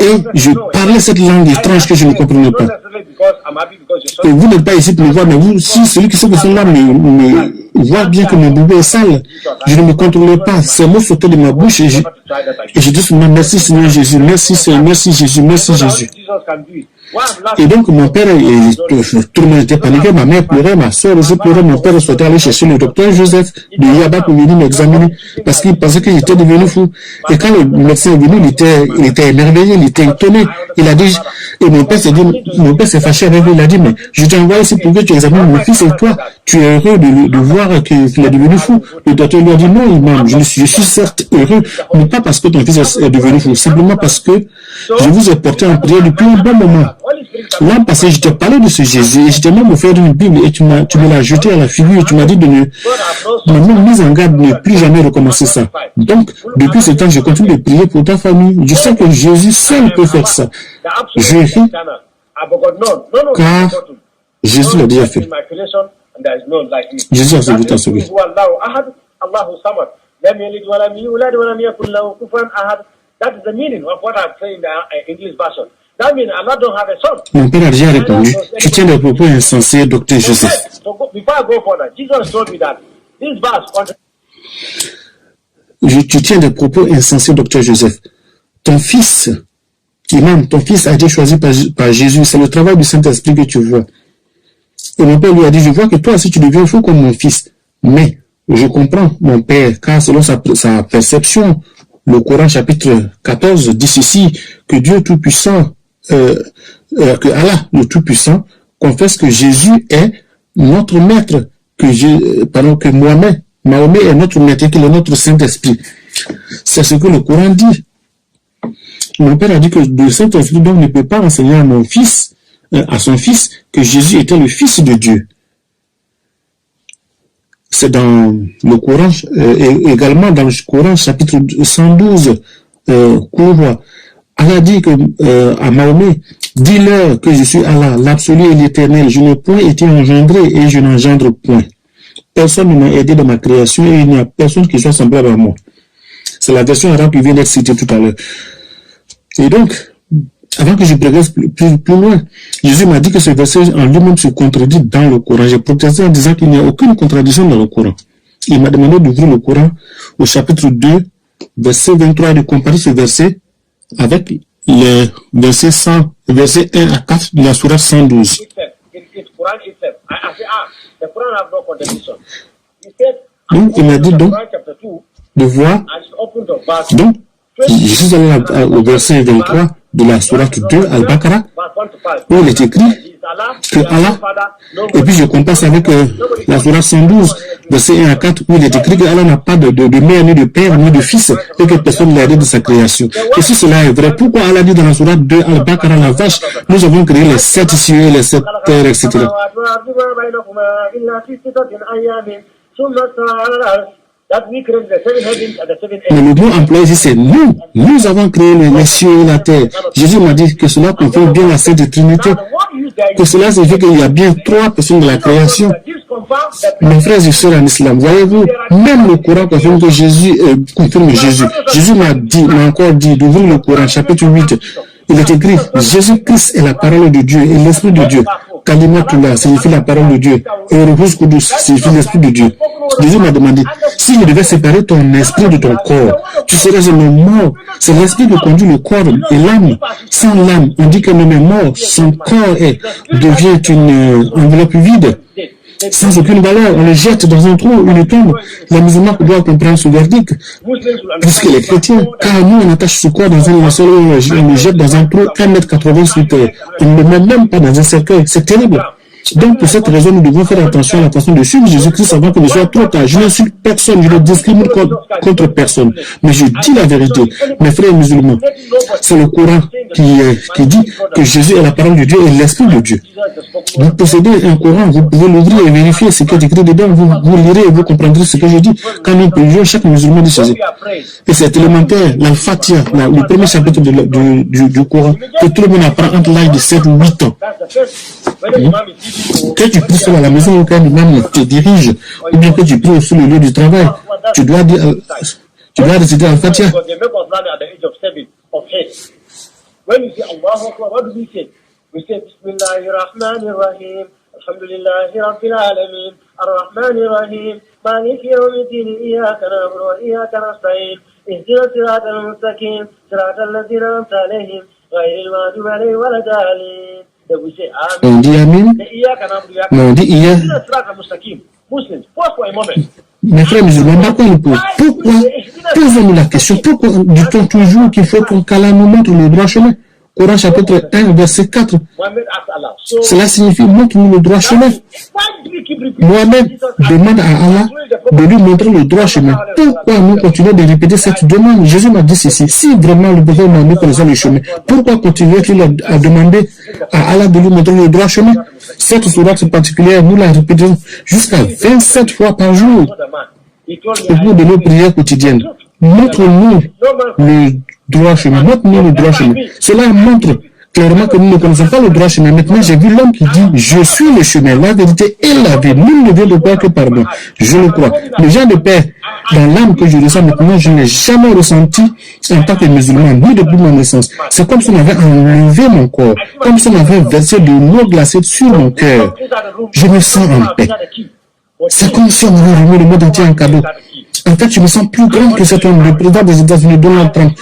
Et je parlais cette langue étrange que je ne comprenais pas. Et vous n'êtes pas ici pour me voir, mais vous, si celui qui sait que c'est là voir bien que mon boubou est sale. Je ne me contrôlais pas. Ces mots sortaient de ma bouche et je dis seulement merci Seigneur Jésus, merci Seigneur, merci Jésus, merci Jésus. Et donc mon père, tout le monde était paniqué, ma mère pleurait, ma soeur aussi pleurait, mon père souhaitait aller chercher le docteur Joseph de Yaba pour venir m'examiner parce qu'il pensait que j'étais devenu fou. Et quand le médecin est venu, il était émerveillé, il était étonné. Il a dit, et mon père s'est fâché avec lui, il a dit, mais je t'ai envoyé ici pour que tu examines mon fils et toi, tu es heureux de voir qu'il est devenu fou. Le docteur lui a dit, non, imam, je suis certes heureux, mais pas parce que ton fils est devenu fou, simplement parce que je vous ai porté en prière depuis un bon moment. L'an passé, je t'ai parlé de ce Jésus et je t'ai même offert une Bible et tu me l'as jeté à la figure et tu m'as dit de me mise en garde, ne plus jamais recommencer ça. Donc, depuis ce temps, je continue de prier pour ta famille. Je sais que Jésus seul peut faire ça. Je ris car Jésus l'a déjà fait. Jésus a sauvé. That is the meaning of what I'm saying in the English version. That means Allah don't have a son. Mon père a déjà répondu. Tu tiens des propos insensés, docteur Joseph. So before I go further, Jesus told me that this verse. Tu tiens des propos insensés, docteur Joseph. Ton fils, imam, ton fils a été choisi par Jésus. C'est le travail du Saint-Esprit que tu vois. Et mon père lui a dit, je vois que toi aussi tu deviens fou comme mon fils. Mais je comprends, mon père, car selon sa perception, le Coran chapitre 14 dit ceci, que Dieu Tout-Puissant, que Allah le Tout-Puissant confesse que Jésus est notre maître, que Mahomet est notre maître et qu'il est notre Saint-Esprit. C'est ce que le Coran dit. Mon père a dit que le Saint-Esprit donc ne peut pas enseigner à son fils, que Jésus était le Fils de Dieu. C'est dans le Coran, également dans le Coran, chapitre 112, qu'on voit. Allah dit à Mahomet, dis-leur que je suis Allah, l'absolu et l'éternel, je n'ai point été engendré et je n'engendre point. Personne ne m'a aidé dans ma création et il n'y a personne qui soit semblable à moi. C'est la version arabe qui vient d'être citée tout à l'heure. Et donc, avant que je progresse plus loin, Jésus m'a dit que ce verset en lui-même se contredit dans le Coran. J'ai protesté en disant qu'il n'y a aucune contradiction dans le Coran. Il m'a demandé d'ouvrir le Coran au chapitre 2, verset 23, et de comparer ce verset avec les versets 1 à 4 de la sourate 112. Donc, il m'a dit donc de voir. Donc, je suis allé au verset 23 de la sourate 2, Al-Baqarah, où il est écrit que Allah, et puis je compare ça avec la sourate 112, verset 1 à 4, où il est écrit que Allah n'a pas de mère, ni de père, ni de fils, et que personne ne l'a aidé de sa création. Et si cela est vrai, pourquoi Allah dit dans la sourate 2, Al-Baqarah, la vache, nous avons créé les 7 cieux et les 7 terres, etc. Mais le mot employé ici, c'est nous. Nous avons créé les cieux et la terre. Jésus m'a dit que cela confirme bien la Sainte Trinité. Que cela signifie qu'il y a bien 3 personnes de la création. Mes frères et sœurs en islam, voyez-vous, même le Coran confirme que Jésus confirme Jésus. Jésus m'a encore dit d'ouvrir le Coran, chapitre 8. Il est écrit, Jésus-Christ est la parole de Dieu et l'Esprit de Dieu. Kalimatullah signifie la parole de Dieu. Et Ruhus Kudus signifie l'Esprit de Dieu. Jésus m'a demandé, si je devais séparer ton esprit de ton corps, tu serais un homme mort. C'est l'esprit qui conduit le corps et l'âme. Sans l'âme, on dit qu'un homme est mort. Son corps devient une enveloppe vide. Sans aucune valeur, on le jette dans un trou, une tombe. Les musulmans doivent comprendre ce verdict, puisque les chrétiens, car nous on attache ce corps dans un linceul, on le jette dans un trou 1,80 m, on ne le met même pas dans un cercueil, c'est terrible. Donc pour cette raison, nous devons faire attention à la façon de suivre Jésus-Christ avant que ne soit trop tard. Je n'insulte personne, je ne discrimine contre personne, mais je dis la vérité. Mes frères musulmans, c'est le Coran qui dit que Jésus est la parole de Dieu et l'Esprit de Dieu. Vous possédez un Coran, vous pouvez l'ouvrir et vérifier ce qui est écrit dedans, vous lirez et vous comprendrez ce que je dis. Quand nous prions, chaque musulman dit ceci. Et c'est élémentaire, l'Al-Fatiha, le premier chapitre du Coran, que tout le monde apprend entre l'âge de 7 ou 8 ans. Que tu pries seul à la maison ou qu'un imam te dirige, ou bien que tu pries sur le lieu du travail, tu dois réciter Al-Fatiha. When you say Allahu Akbar, what do we say? We say Bismillahir Rahmanir Rahim, Alhamdulillahi Rabbil Alamin, الرحمن الرحيم مالك يوم الدين إياك نعبد وإياك نستعين اهدنا الصراط المستقيم صراط الذين أنعمت عليهم غير المغضوب عليهم ولا الضالين. On dit Amin, mais on dit hier. Mes frères musulmans, d'accord, pourquoi posons-nous la question, pourquoi dit-on toujours qu'il faut qu'Allah nous montre le droit chemin? Coran chapitre 1, verset 4. Cela signifie montre-nous le droit chemin. Mohamed demande à Allah de lui montrer le droit chemin. Pourquoi nous continuons de répéter cette demande? Jésus m'a dit ceci. Si vraiment le prophète Mohamed connaissait le chemin, pourquoi continuer-il à demander à Allah de lui montrer le droit chemin? Cette sourate particulière, nous la répétons jusqu'à 27 fois par jour au cours de nos prières quotidiennes. Montre-nous le droit chemin. Montre-nous le droit chemin. Cela montre clairement que nous ne connaissons pas le droit chemin. Maintenant, j'ai vu l'homme qui dit, je suis le chemin, la vérité et la vie. Nul ne vient de Père que par moi. Je le crois. Le genre de paix dans l'âme que je ressens maintenant, je n'ai jamais ressenti en tant que musulman, ni depuis ma naissance. C'est comme si on avait enlevé mon corps, comme si on avait versé de l'eau glacée sur mon cœur. Je me sens en paix. C'est comme si on avait remis le monde entier en cadeau. En fait, je me sens plus grand que cet homme, le président des États-Unis, Donald Trump.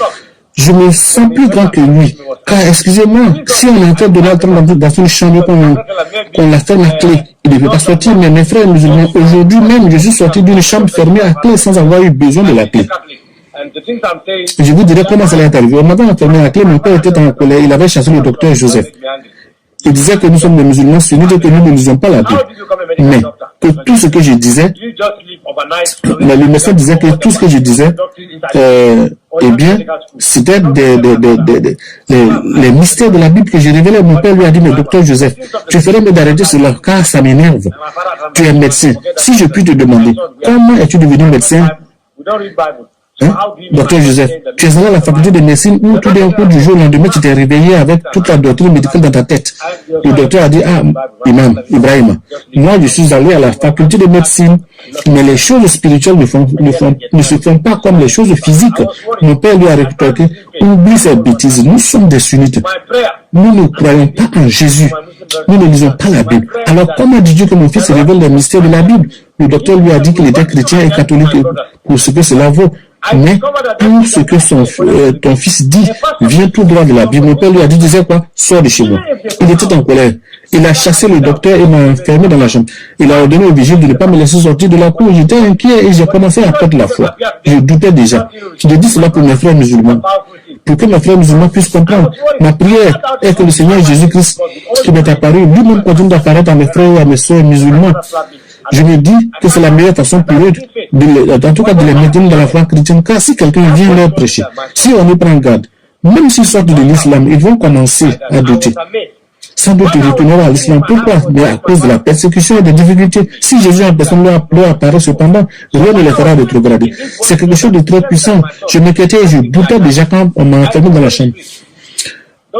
Je me sens plus grand que lui. Car, excusez-moi, si on entend Donald Trump dans une chambre, qu'on la ferme à clé, il ne peut pas sortir. Mais mes frères musulmans, aujourd'hui même, je suis sorti d'une chambre fermée à clé sans avoir eu besoin de la clé. Je vous dirai comment cela est arrivé. Au moment où on a fermé la clé, mon père était en colère. Il avait chassé le docteur Joseph. Il disait que nous sommes des musulmans sunnites et que nous ne lisons pas la Bible. Mais que tout ce que je disais, le médecin disait que tout ce que je disais, eh bien, c'était les mystères de la Bible que j'ai révélés. Mon père lui a dit, mais docteur Joseph, tu ferais mieux d'arrêter cela, car ça m'énerve. Tu es médecin. Si je puis te demander, comment es-tu devenu médecin? Docteur Joseph, tu es allé à la faculté de médecine où tout d'un coup du jour au lendemain tu t'es réveillé avec toute la doctrine médicale dans ta tête. Le docteur a dit, ah, Imam, Ibrahim, moi je suis allé à la faculté de médecine, mais les choses spirituelles ne se font pas comme les choses physiques. Mon père lui a rétorqué, oublie ces bêtises, nous sommes des sunnites. Nous ne croyons pas en Jésus. Nous ne lisons pas la Bible. Alors comment dis-tu que mon fils révèle les mystères de la Bible? Le docteur lui a dit qu'il était chrétien et catholique pour ce que cela vaut. Mais pour ce que ton fils dit vient tout droit de la Bible. Mon père lui a dit, disais quoi? Sors de chez moi. Il était en colère. Il a chassé le docteur et m'a enfermé dans la chambre. Il a ordonné au vigile de ne pas me laisser sortir de la cour. J'étais inquiet et j'ai commencé à perdre la foi. Je doutais déjà. Je dis cela pour mes frères musulmans. Pour que mes frères musulmans puissent comprendre. Ma prière est que le Seigneur Jésus-Christ qui m'est apparu, lui-même continue d'apparaître à mes frères et à mes soeurs musulmans. Je me dis que c'est la meilleure façon pour eux, en tout cas de les maintenir dans la foi chrétienne, car si quelqu'un vient leur prêcher, si on y prend garde, même s'ils sortent de l'islam, ils vont commencer à douter. Sans doute, ils retourneront à l'islam. Pourquoi? Mais à cause de la persécution et des difficultés. Si Jésus en personne leur apparaît cependant, rien ne les fera rétrograder. C'est quelque chose de très puissant. Je m'inquiétais et je doutais déjà quand on m'a enfermé dans la chambre.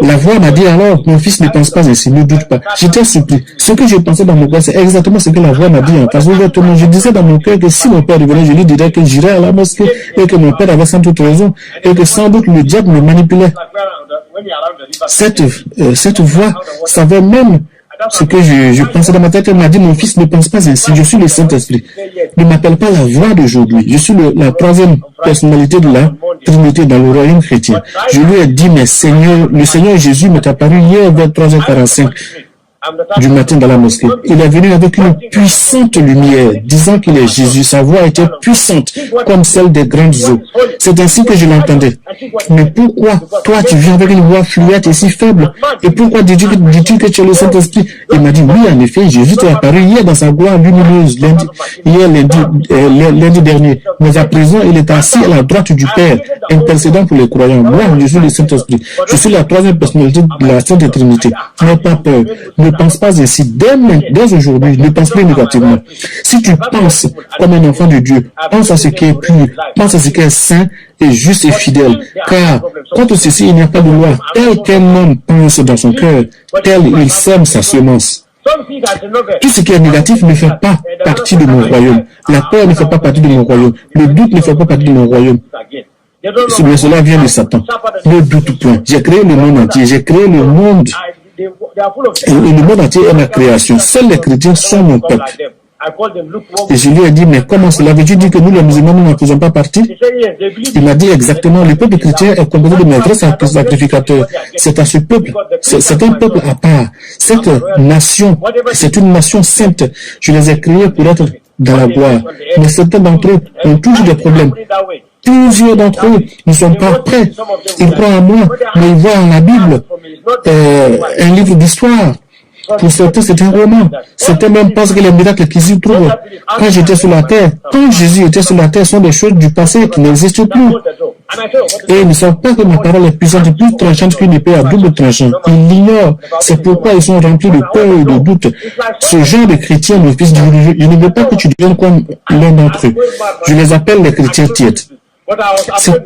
La voix m'a dit alors, mon fils ne pense pas ainsi, ne doute pas. J'étais surpris. Ce que je pensais dans mon cœur, c'est exactement ce que la voix m'a dit en face ouvertement. Je disais dans mon cœur que si mon père revenait, je lui dirais que j'irais à la mosquée et que mon père avait sans toute raison et que sans doute le diable me manipulait. Cette voix savait même ce que je pensais dans ma tête. Elle m'a dit, mon fils ne pense pas ainsi, je suis le Saint-Esprit. Ne m'appelle pas la voix d'aujourd'hui. Je suis la troisième personnalité de la Trinité dans le royaume chrétien. Je lui ai dit, mais le Seigneur Jésus m'est apparu hier vers 3h45 du matin dans la mosquée. Il est venu avec une puissante lumière, disant qu'il est Jésus. Sa voix était puissante, comme celle des grandes eaux. C'est ainsi que je l'entendais. Mais pourquoi toi tu viens avec une voix fluette et si faible? Et pourquoi dis-tu que tu es le Saint-Esprit? Il m'a dit, oui, en effet, Jésus t'est apparu hier dans sa gloire lumineuse, lundi dernier. Mais à présent, il est assis à la droite du Père, intercédant pour les croyants. Moi, je suis le Saint-Esprit. Je suis la troisième personnalité de la Sainte Trinité. N'aie pas peur. Ne pense pas ainsi. Dès aujourd'hui, ne pense plus négativement. Si tu penses comme un enfant de Dieu, pense à ce qui est pur, pense à ce qui est saint et juste et fidèle. Car contre ceci, il n'y a pas de loi. Tel qu'un homme pense dans son cœur, tel il sème sa semence. Tout ce qui est négatif ne fait pas partie de mon royaume. La peur ne fait pas partie de mon royaume. Le doute ne fait pas partie de mon royaume. Mais cela vient de Satan. Ne doute point. J'ai créé le monde entier. J'ai créé le monde. Et le monde entier est ma création. Seuls les chrétiens sont mon peuple. Et je lui ai dit, mais comment cela veut-tu dire que nous, les musulmans, nous n'en faisons pas partie? Il m'a dit exactement, le peuple chrétien est composé de mes vrais sacrificateurs. C'est à ce peuple, c'est un peuple à part. Cette nation, c'est une nation sainte. Je les ai créés pour être dans la gloire. Mais certains d'entre eux ont toujours des problèmes. Plusieurs d'entre eux ne sont pas prêts. Ils croient en moi, mais ils voient en la Bible un livre d'histoire. Pour certains, c'est un roman. Certains même pensent que les miracles qu'ils y trouvent quand j'étais sur la terre, quand Jésus était sur la terre, sont des choses du passé qui n'existent plus. Et ils ne savent pas que ma parole est puissante, plus tranchante qu'une épée à double tranchant. Ils l'ignorent. C'est pourquoi ils sont remplis de peur et de doute. Ce genre de chrétiens, mon fils, je ne veux pas que tu deviennes comme l'un d'entre eux. Je les appelle les chrétiens tièdes.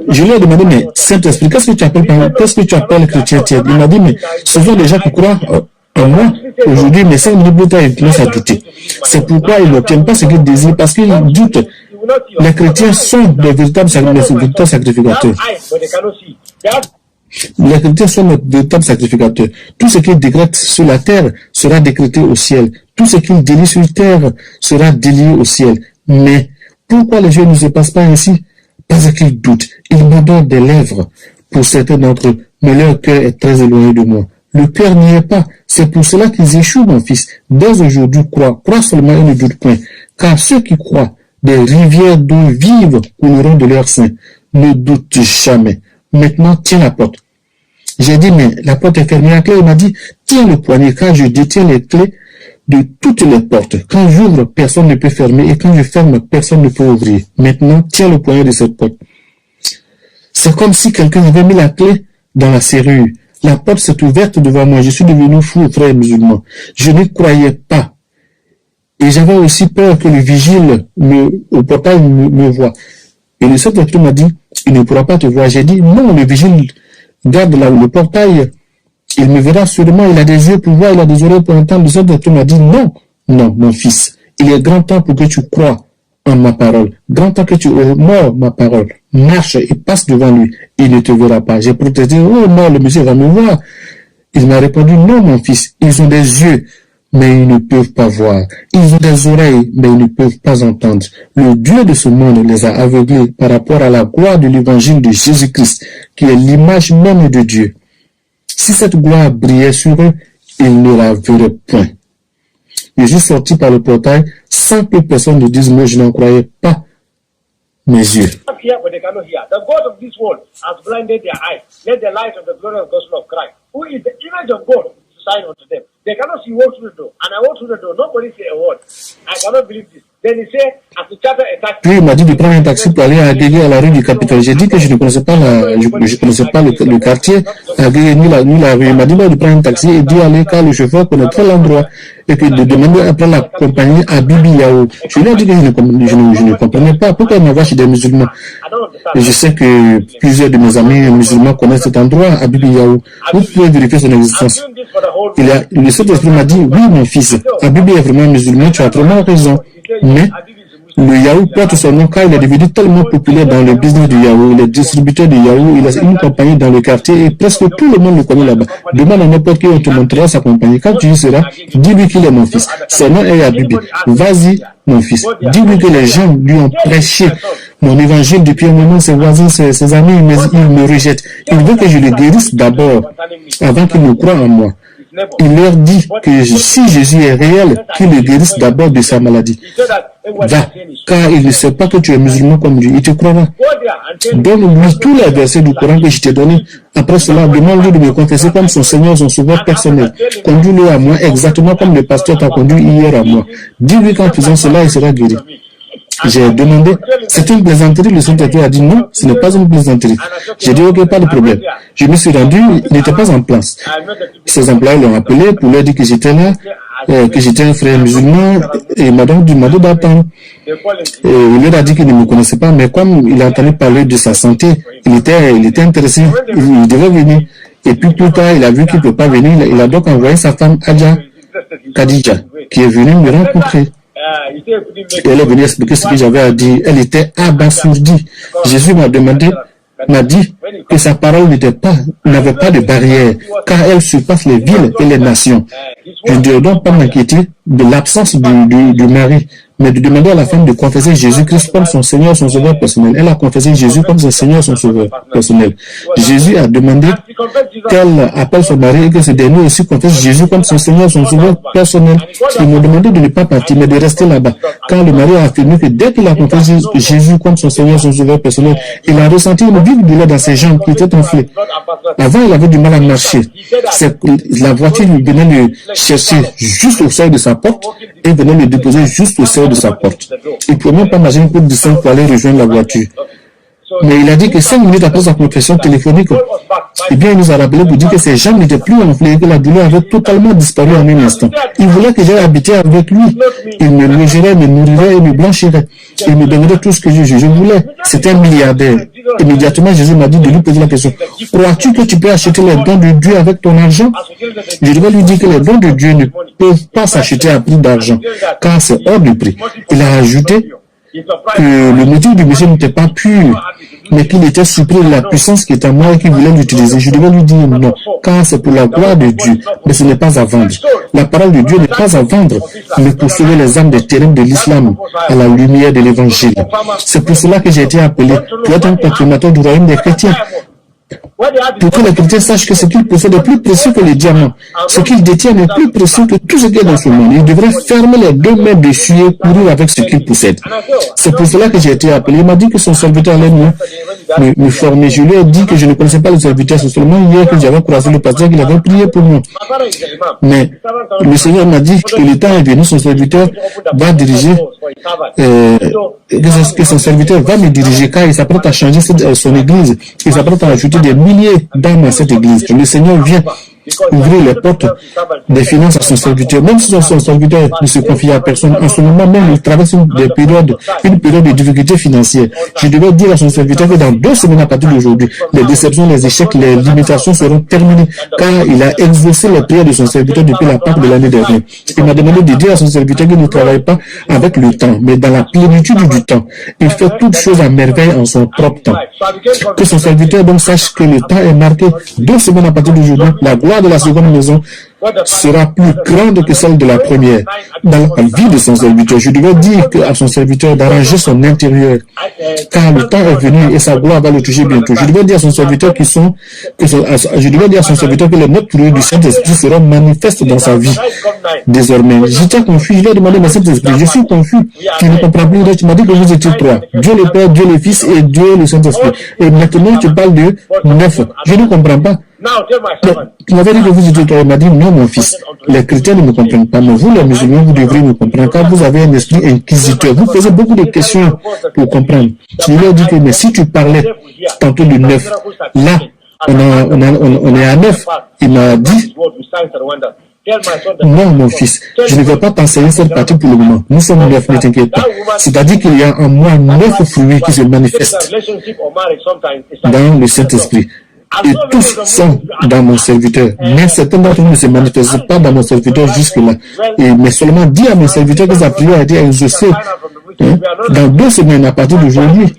Je lui ai demandé, mais Saint-Esprit, qu'est-ce que tu appelles chrétien tiède? Il m'a dit, mais ce sont des gens qui croient en moi. Aujourd'hui, mais 5 minutes plus tard, ils commencent à douter. C'est pourquoi ils n'obtiennent pas ce qu'ils désirent, parce qu'ils doutent. Les chrétiens sont des véritables sacrificateurs. Les chrétiens sont des véritables sacrificateurs. Tout ce qu'ils décrètent sur la terre sera décrété au ciel. Tout ce qu'ils délient sur la terre sera délié au ciel. Mais pourquoi les choses ne se passent pas ainsi? Parce qu'ils doutent. Ils m'adorent des lèvres pour certains d'entre eux, mais leur cœur est très éloigné de moi. Le cœur n'y est pas. C'est pour cela qu'ils échouent, mon fils. Dès aujourd'hui, crois seulement et ne doute point. Car ceux qui croient, des rivières d'eau vive couleront de leur sein. Ne doute jamais. Maintenant, tiens la porte. J'ai dit, mais la porte est fermée à clé. Il m'a dit, tiens le poignet, car je détiens les clés de toutes les portes. Quand j'ouvre, personne ne peut fermer, et quand je ferme, personne ne peut ouvrir. Maintenant, tiens le poignet de cette porte. C'est comme si quelqu'un avait mis la clé dans la serrure. La porte s'est ouverte devant moi. Je suis devenu fou, frère musulman. Je ne croyais pas. Et j'avais aussi peur que le vigile au portail me voie. Et le Saint-Esprit m'a dit, il ne pourra pas te voir. J'ai dit, non, le vigile garde là le portail. Il me verra sûrement. Il a des yeux pour voir, il a des oreilles pour entendre. Le Saint-Esprit m'a dit, non, non, mon fils. Il est grand temps pour que tu crois en ma parole. Grand temps que tu honores ma parole. Marche et passe devant lui. Il ne te verra pas. J'ai protesté, oh non, le monsieur va me voir. Il m'a répondu, non, mon fils. Ils ont des yeux, mais ils ne peuvent pas voir. Ils ont des oreilles, mais ils ne peuvent pas entendre. Le Dieu de ce monde les a aveuglés par rapport à la gloire de l'évangile de Jésus-Christ, qui est l'image même de Dieu. Si cette gloire brillait sur eux, ils ne la verraient point. Je suis sorti par le portail sans que personne ne dise, moi je n'en croyais pas mes yeux. The God of this world has blinded their eyes. Let the light of the glorious gospel of Christ, who is the image of God, shine unto them. They cannot see, walk through the door. And I walk through the door. Nobody say a word. I cannot believe this. Then he said, as to charter a taxi. Puis il m'a dit de prendre un taxi pour aller à Guégué, à la rue du Capitole. J'ai dit que je ne connaissais pas le quartier, à Guégué, ni la rue. Il m'a dit de prendre un taxi et d'y aller car le chauffeur connaîtrait l'endroit. Et que de demander après la compagnie à Bibi Yao. Je lui ai dit que je ne comprenais pas. Pourquoi il m'envoie chez des musulmans? Et je sais que plusieurs de mes amis musulmans connaissent cet endroit à Bibi Yao. Vous pouvez vérifier son existence. Le Saint-Esprit m'a dit, oui mon fils, Abibi est vraiment musulman, tu as vraiment raison. Mais le Yahoo porte son nom car il est devenu tellement populaire dans le business du Yahoo. Il est distributeur du Yahoo, il a une compagnie dans le quartier et presque tout le monde le connaît là-bas. Demande à n'importe qui, on te montrera sa compagnie. Quand tu y seras, dis-lui qu'il est mon fils. Son nom est Abibi. Vas-y, mon fils. Dis-lui que les gens lui ont prêché mon évangile depuis un moment, ses voisins, ses amis, ils me rejettent. Il veut que je le guérisse d'abord, avant qu'il ne croie en moi. Il leur dit que si Jésus est réel, qu'il le guérisse d'abord de sa maladie. Va, car il ne sait pas que tu es musulman comme lui. Il te croira. Donne-lui tous les versets du Coran que je t'ai donné. Après cela, demande-lui de me confesser comme son Seigneur, son sauveur personnel. Conduis-le à moi exactement comme le pasteur t'a conduit hier à moi. Dis-lui qu'en faisant cela, il sera guéri. J'ai demandé, c'est une plaisanterie, le Saint-Esprit a dit non, ce n'est pas une plaisanterie. J'ai dit ok, pas de problème. Je me suis rendu, il n'était pas en place. Ses employés l'ont appelé pour leur dire que j'étais là, que j'étais un frère musulman, et il m'a donc demandé d'attendre. Il leur a dit qu'il ne me connaissait pas, mais comme il a entendu parler de sa santé, il était intéressé, il devait venir. Et puis plus tard, il a vu qu'il ne peut pas venir, il a donc envoyé sa femme Adja Khadija, qui est venue me rencontrer. Et elle est venue expliquer ce que j'avais à dire. Elle était abasourdie. Jésus m'a dit que sa parole n'avait pas de barrière, car elle surpasse les villes et les nations. Je ne dois donc pas m'inquiéter de l'absence du mari, mais de demander à la femme de confesser Jésus-Christ comme son Seigneur, son Sauveur personnel. Elle a confessé Jésus comme son Seigneur, son Sauveur personnel. Jésus a demandé qu'elle appelle son mari et que ce dernier aussi confesse Jésus comme son Seigneur, son Sauveur personnel. Ils m'ont demandé de ne pas partir, mais de rester là-bas. Quand le mari a affirmé que dès qu'il a confessé Jésus comme son Seigneur, son Sauveur personnel, il a ressenti une vive douleur dans ses jambes qui étaient enflées. Avant, il avait du mal à marcher. La voiture venait le chercher juste au seuil de sa porte et venait le déposer juste au seuil de sa porte. Il ne pouvait même pas marcher une coupe de sang pour aller rejoindre la voiture. Mais il a dit que 5 minutes après sa confession téléphonique, eh bien, il nous a rappelé pour dire que ses jambes n'étaient plus enflées et que la douleur avait totalement disparu en un instant. Il voulait que j'aille habiter avec lui. Il me logerait, me nourrirait et me blanchirait. Il me donnerait tout ce que je voulais. C'était un milliardaire. Immédiatement, Jésus m'a dit de lui poser la question. Crois-tu que tu peux acheter les dons de Dieu avec ton argent? Je devais lui dire que les dons de Dieu ne peuvent pas s'acheter à prix d'argent, car c'est hors du prix. Il a ajouté que le motif du monsieur n'était pas pur, mais qu'il était surpris de la puissance qui était en moi et qu'il voulait l'utiliser. Je devais lui dire non, car c'est pour la gloire de Dieu, mais ce n'est pas à vendre. La parole de Dieu n'est pas à vendre, mais pour sauver les âmes des ténèbres de l'islam à la lumière de l'évangile. C'est pour cela que j'ai été appelé pour être un consommateur du royaume des chrétiens. Pour que les chrétiens sachent que ce qu'ils possèdent est plus précieux que les diamants. Ce qu'ils détiennent est plus précieux que tout ce qui est dans ce monde. Ils devraient fermer les deux mains dessus et courir avec ce qu'ils possèdent. C'est pour cela que j'ai été appelé. Il m'a dit que son serviteur allait me former. Je lui ai dit que je ne connaissais pas le serviteur. C'est seulement hier que j'avais croisé le pasteur qu'il avait prié pour moi. Mais le Seigneur m'a dit que le temps est venu, son serviteur va diriger, que son serviteur va me diriger car il s'apprête à changer son église. Il s'apprête à ajouter des milliers d'âmes à cette église. Le Seigneur vient ouvrir les portes des finances à son serviteur. Même si son serviteur ne se confie à personne, en ce moment même, il traverse une période de difficultés financières. Je devais dire à son serviteur que dans 2 semaines à partir d'aujourd'hui, les déceptions, les échecs, les limitations seront terminées, car il a exaucé les prières de son serviteur depuis la Pâque de l'année dernière. Il m'a demandé de dire à son serviteur qu'il ne travaille pas avec le temps, mais dans la plénitude du temps. Il fait toutes choses à merveille en son propre temps. Que son serviteur donc sache que le temps est marqué 2 semaines à partir d'aujourd'hui. La gloire de la seconde maison sera plus grande que celle de la première dans la vie de son serviteur. Je devais dire à son serviteur d'arranger son intérieur, car le temps est venu et sa gloire va le toucher bientôt. Je devais dire à son serviteur que les 9 fruits du Saint-Esprit seront manifestes dans sa vie désormais. J'étais confus, je lui ai demandé, mais Saint-Esprit, je suis confus, tu ne comprends plus. Tu m'as dit que vous étiez 3, Dieu le Père, Dieu le Fils et Dieu le Saint-Esprit. Et maintenant tu parles de 9. Je ne comprends pas. Tu m'avais dit que vous étiez 3. Il m'a dit non, mon fils. Les chrétiens ne me comprennent pas, mais vous, les musulmans, vous devriez me comprendre, car vous avez un esprit inquisiteur. Vous posez beaucoup de questions pour comprendre. Je lui ai dit que, mais si tu parlais tantôt de 9, là, on est à 9. Il m'a dit, non, mon fils, je ne vais pas t'enseigner cette partie pour le moment. Nous sommes 9, ne t'inquiète pas. C'est-à-dire qu'il y a en moi 9 fruits qui se manifestent dans le Saint-Esprit. Et tous sont dans mon serviteur. Mais certains d'entre eux ne se manifestent pas dans mon serviteur jusque-là. Mais seulement dis à mon serviteur que sa prière a été exaucée. Dans 2 semaines, à partir d'aujourd'hui,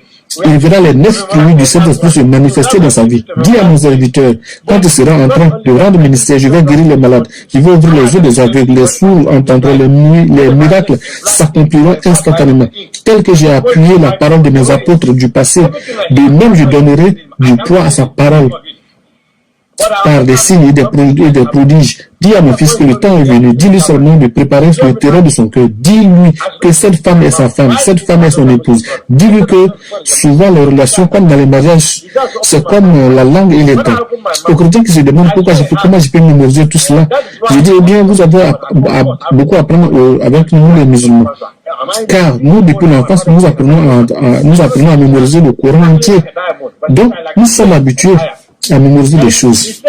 il verra les 9 fruits du Saint-Esprit se manifester dans sa vie. Dis à mon serviteur, quand il sera en train de rendre ministère, je vais guérir les malades, je vais ouvrir les yeux des aveugles, les sourds entendront, les miracles s'accompliront instantanément. Tel que j'ai appuyé la parole de mes apôtres du passé, de même je donnerai du poids à sa parole par des signes et des prodiges. Dis à mon fils que le temps est venu. Dis-lui seulement de préparer le terrain de son cœur. Dis-lui que cette femme est sa femme, cette femme est son épouse. Dis-lui que souvent les relations, comme dans les mariages, c'est comme la langue et les dents. Aux chrétiens qui se demandent comment je peux mémoriser tout cela, je dis, eh bien, vous avez beaucoup à apprendre avec nous les musulmans. Car nous, depuis l'enfance, nous apprenons à mémoriser le Coran entier. Donc, nous sommes habitués à mémoriser des choses.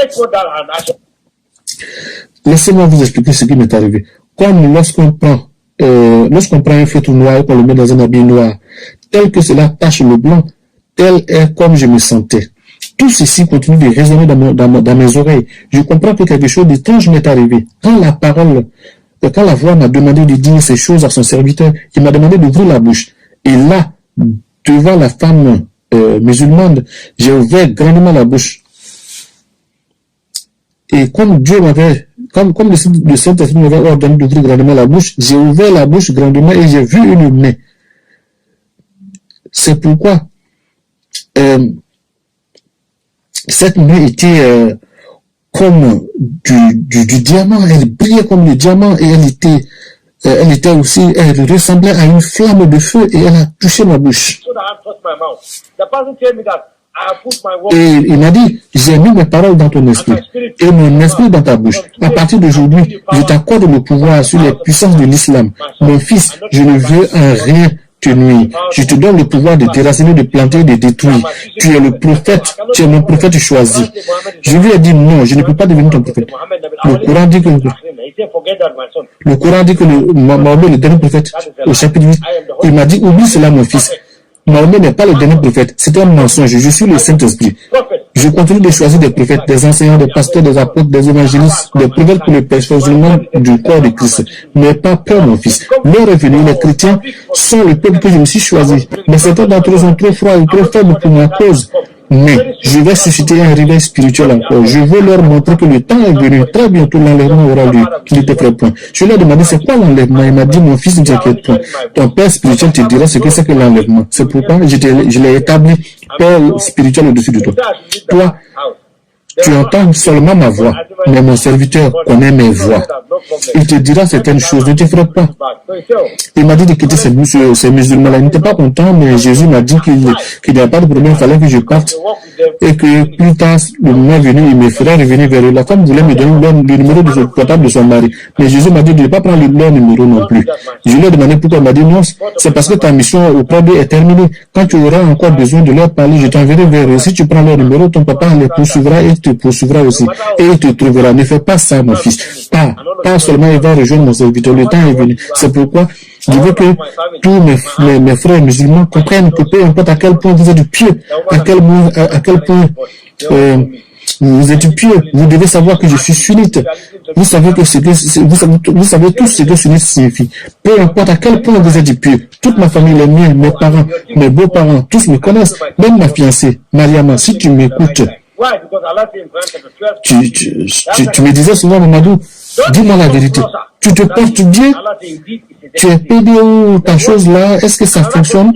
Laissez-moi vous expliquer ce qui m'est arrivé. Comme lorsqu'on prend un feutre noir et qu'on le met dans un habit noir, tel que cela tache le blanc, tel est comme je me sentais. Tout ceci continue de résonner dans mes oreilles. Je comprends que quelque chose d'étrange m'est arrivé. Quand la voix m'a demandé de dire ces choses à son serviteur, il m'a demandé d'ouvrir la bouche. Et là, devant la femme musulmane, j'ai ouvert grandement la bouche. Et comme Dieu m'avait comme le Saint-Esprit m'avait ordonné d'ouvrir grandement la bouche, j'ai ouvert la bouche grandement et j'ai vu une main. C'est pourquoi cette main était comme du diamant, elle brillait comme le diamant et elle était aussi, elle ressemblait à une flamme de feu et elle a touché ma bouche. Et il m'a dit, j'ai mis mes paroles dans ton esprit et mon esprit dans ta bouche. À partir d'aujourd'hui, je t'accorde le pouvoir sur les puissances de l'islam. Mon fils, je ne veux en rien te nuire. Je te donne le pouvoir de déraciner, de planter, de détruire. Tu es le prophète, tu es mon prophète choisi. Je lui ai dit non, je ne peux pas devenir ton prophète. Le Coran dit que Mahomet est le dernier prophète au chapitre 8. Il m'a dit, oublie cela mon fils. Mahomet n'est pas le dernier prophète, c'est un mensonge, je suis le Saint-Esprit. Je continue de choisir des prophètes, des enseignants, des pasteurs, des apôtres, des évangélistes, des prophètes pour le perfectionnement du corps de Christ. N'aie pas peur mon fils. L'heure est venue, les chrétiens sont le peuple que je me suis choisi. Mais certains d'entre eux sont trop froids et trop faibles pour ma cause. Mais je vais susciter un réveil spirituel encore. Je veux leur montrer que le temps est venu. Très bientôt, l'enlèvement aura lieu. Il était prêt point. Je lui ai demandé c'est quoi l'enlèvement. Il m'a dit mon fils, ne t'inquiète point. Ton père spirituel te dira ce que c'est que l'enlèvement. C'est pourquoi je l'ai établi père spirituel au-dessus de toi. Toi, tu entends seulement ma voix, mais mon serviteur connaît mes voix. Il te dira certaines choses, ne t'effraie pas. Il m'a dit de quitter ces musulmans-là. Il n'était pas content, mais Jésus m'a dit qu'il n'y a pas de problème, il fallait que je parte. Et que plus tard, le moment venu, il me ferait revenir vers eux. La femme voulait me donner le numéro de son portable de son mari. Mais Jésus m'a dit de ne pas prendre leur numéro non plus. Je lui ai demandé pourquoi. Il m'a dit non, c'est parce que ta mission auprès d'eux est terminée. Quand tu auras encore besoin de leur parler, je t'enverrai vers eux. Si tu prends leur numéro, ton papa les poursuivra et te poursuivra aussi. Et il te trouvera. Ne fais pas ça, mon fils. Pas seulement il va rejoindre mon serviteur. Le temps est venu. C'est pourquoi je veux que tous mes frères musulmans comprennent que peu importe à quel point vous êtes pieux, à quel point vous êtes pieux, vous devez savoir que je suis sunnite. Vous savez que vous savez tous ce que sunnite signifie. Peu importe à quel point vous êtes pieux, toute ma famille, les miens, mes parents, mes beaux-parents, tous me connaissent, même ma fiancée, Mariama, si tu m'écoutes. Tu me disais souvent, Mamadou, dis-moi la vérité. Tu te portes bien? Tu es pédé ou ta chose là, est-ce que ça fonctionne?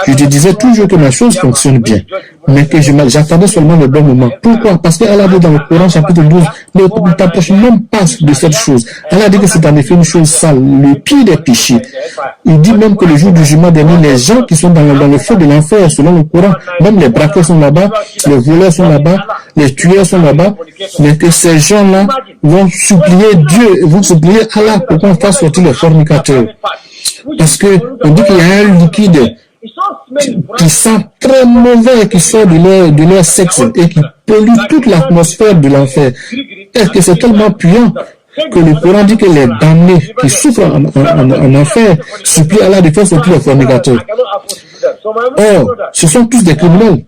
Je te disais toujours que ma chose fonctionne bien, mais que j'attendais seulement le bon moment. Pourquoi? Parce qu'elle a dit dans le Coran chapitre 12, ne t'approche même pas de cette chose. Elle a dit que c'est en effet une chose sale, le pire des péchés. Il dit même que le jour du jugement dernier, les gens qui sont dans le feu de l'enfer, selon le Coran, même les braqueurs sont là-bas, les voleurs sont là-bas, les tueurs sont là-bas, mais que ces gens-là vont supplier Dieu, vont supplier Allah pour qu'on fasse sortir les fornicateurs. Parce que on dit qu'il y a un liquide qui sent très mauvais, qui sort de leur sexe et qui pollue toute l'atmosphère de l'enfer. Est-ce que c'est tellement puant que le Coran dit que les damnés qui souffrent en enfer supplient Allah de faire sortir les fornicateurs. Or, ce sont tous des criminels.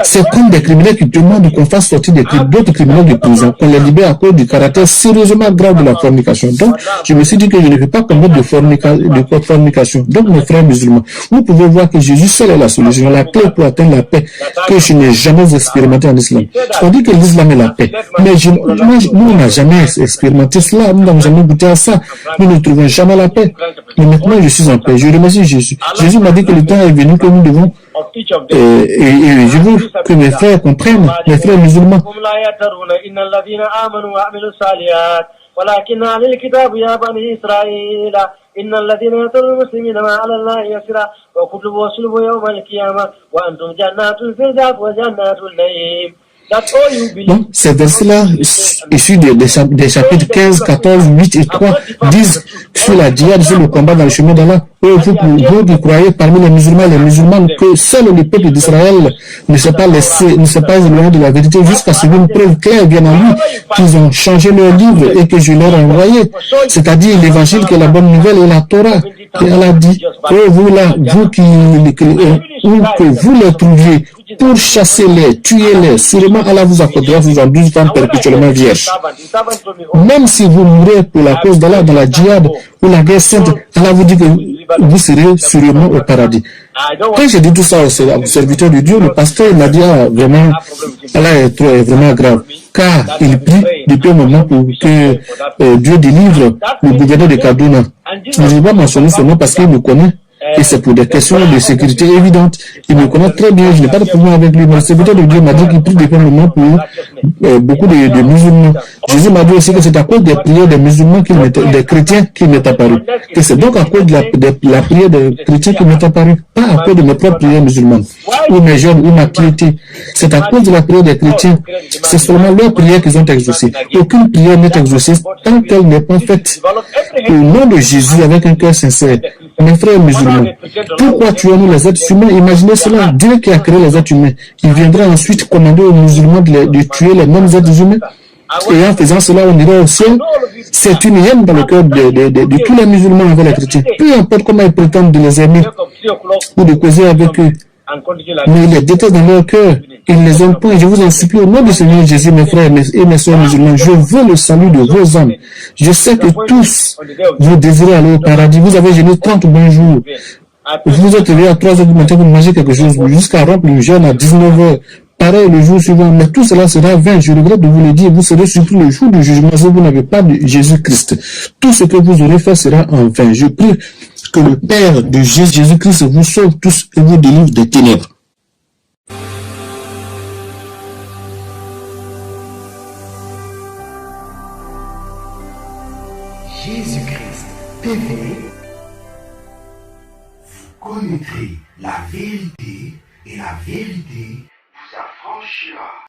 C'est comme des criminels qui demandent qu'on fasse sortir d'autres criminels de prison, qu'on les libère à cause du caractère sérieusement grave de la fornication. Donc, je me suis dit que je ne vais pas commettre de fornication. Donc, mes frères musulmans, vous pouvez voir que Jésus seul est la solution, la clé pour atteindre la paix que je n'ai jamais expérimenté en islam. On dit que l'islam est la paix, mais nous, on n'a jamais expérimenté cela, nous n'avons jamais goûté à ça. Nous ne trouvons jamais la paix. Mais maintenant, je suis en paix. Je remercie Jésus. Jésus m'a dit que le temps est venu que nous devons et je veux que mes frères comprennent, mes frères musulmans. Donc, ces versets-là, issus des chapitres 15, 14, 8 et 3, disent sur la djihad, sur le combat dans le chemin d'Allah. Vous qui croyez parmi les musulmans, que seul le peuple d'Israël ne s'est pas éloigné de la vérité jusqu'à ce qu'une preuve claire vienne à lui, qu'ils ont changé leur livre et que je leur ai envoyé. C'est-à-dire l'évangile qui est la bonne nouvelle et la Torah. Et elle a dit, que vous là, que vous les trouviez, pour chasser-les, tuer-les, sûrement Allah vous accordera vous en 12 femmes perpétuellement vierges. Même si vous mourrez pour la cause d'Allah dans la djihad ou la guerre sainte, Allah vous dit que vous serez sûrement au paradis. Quand j'ai dit tout ça au serviteur de Dieu, le pasteur m'a dit, vraiment, Allah est vraiment grave. car il prie depuis un moment pour que Dieu délivre le gouverneur de Kaduna. Je ne vais pas mentionner son nom parce qu'il me connaît. Et c'est pour des questions de sécurité évidentes. Il me connaît très bien, je n'ai pas de problème avec lui. Mais le serviteur de Dieu m'a dit qu'il prie depuis un moment pour beaucoup de musulmans. Jésus m'a dit aussi que c'est à cause des prières des musulmans, des chrétiens qui m'est apparu. Que c'est donc à cause de la prière des chrétiens qui m'est apparu, pas à cause de mes propres prières musulmanes, ou mes jeunes, ou ma piété. C'est à cause de la prière des chrétiens. C'est seulement leurs prières qu'ils ont exaucées. Aucune prière n'est exaucée tant qu'elle n'est pas faite au nom de Jésus avec un cœur sincère. Mes frères musulmans, pourquoi tuons-nous les êtres humains? Imaginez cela, Dieu qui a créé les êtres humains, il viendra ensuite commander aux musulmans de tuer les mêmes êtres humains. Et en faisant cela, on ira au ciel. C'est une haine dans le cœur de tous les musulmans envers les chrétiens. Peu importe comment ils prétendent de les aimer ou de causer avec eux. Mais ils les détestent dans leur cœur. Ils ne les aiment pas. Je vous en supplie au nom du Seigneur Jésus, mes frères et mes soeurs musulmans. Je veux le salut de vos âmes. Je sais que tous, vous désirez aller au paradis. Vous avez jeûné 30 bons jours. Vous êtes réveillé à 3 heures du matin pour manger quelque chose jusqu'à rompre le jeûne à 19 heures. Pareil le jour suivant. Mais tout cela sera vain. Je regrette de vous le dire. Vous serez surpris le jour du jugement si vous n'avez pas de Jésus-Christ. Tout ce que vous aurez fait sera en vain. Je prie que le Père de Jésus-Christ vous sauve tous et vous délivre des ténèbres. Jésus-Christ TV, vous connaîtrez la vérité et la vérité vous affranchira.